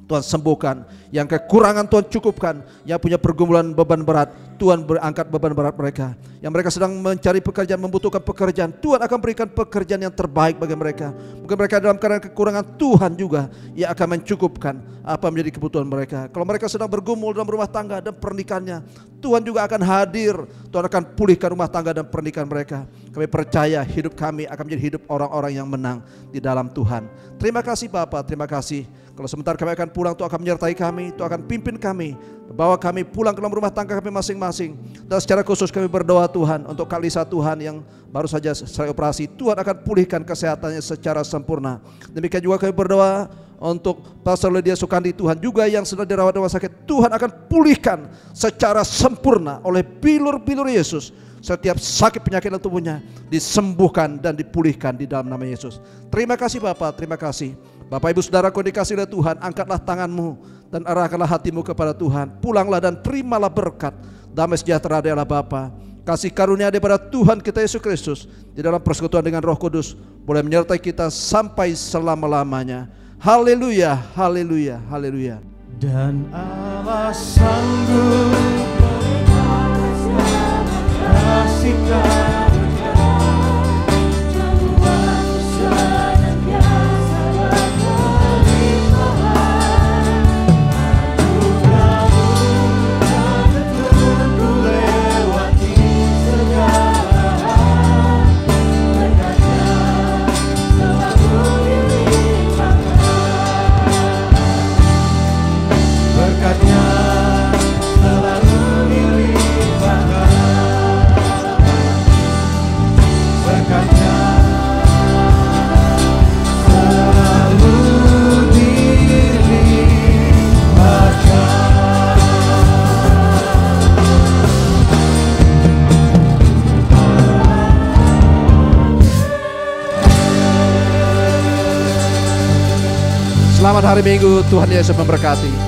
Tuhan sembuhkan. Yang kekurangan Tuhan cukupkan. Yang punya pergumulan beban berat, Tuhan berangkat beban berat mereka. Yang mereka sedang mencari pekerjaan, membutuhkan pekerjaan, Tuhan akan berikan pekerjaan yang terbaik bagi mereka. Mungkin mereka dalam keadaan kekurangan, Tuhan juga yang akan mencukupkan apa menjadi kebutuhan mereka. Kalau mereka sedang bergumul dalam rumah tangga dan pernikahannya, Tuhan juga akan hadir. Tuhan akan pulihkan rumah tangga dan pernikahan mereka. Kami percaya hidup kami akan menjadi hidup orang-orang yang menang di dalam Tuhan. Terima kasih Bapa, terima kasih. Kalau sebentar kami akan pulang, Tuhan akan menyertai kami, Tuhan akan pimpin kami, bawa kami pulang ke dalam rumah tangga kami masing-masing. Dan secara khusus kami berdoa Tuhan untuk Kalisa Tuhan yang baru saja selesai operasi, Tuhan akan pulihkan kesehatannya secara sempurna. Demikian juga kami berdoa untuk Pastor Lydia Sukandi Tuhan juga yang sedang dirawat di rumah sakit, Tuhan akan pulihkan secara sempurna oleh bilur-bilur Yesus. Setiap sakit penyakit dalam tubuhnya disembuhkan dan dipulihkan di dalam nama Yesus. Terima kasih Bapak, terima kasih. Bapak Ibu Saudaraku dikasihi oleh Tuhan, angkatlah tanganmu dan arahkanlah hatimu kepada Tuhan. Pulanglah dan terimalah berkat. Damai sejahtera adalah Bapa, kasih karunia daripada Tuhan kita Yesus Kristus di dalam persekutuan dengan Roh Kudus boleh menyertai kita sampai selama-lamanya. Haleluya, haleluya, haleluya. Dan Allah sanggup kasih Selamat hari Minggu, Tuhan Yesus memberkati.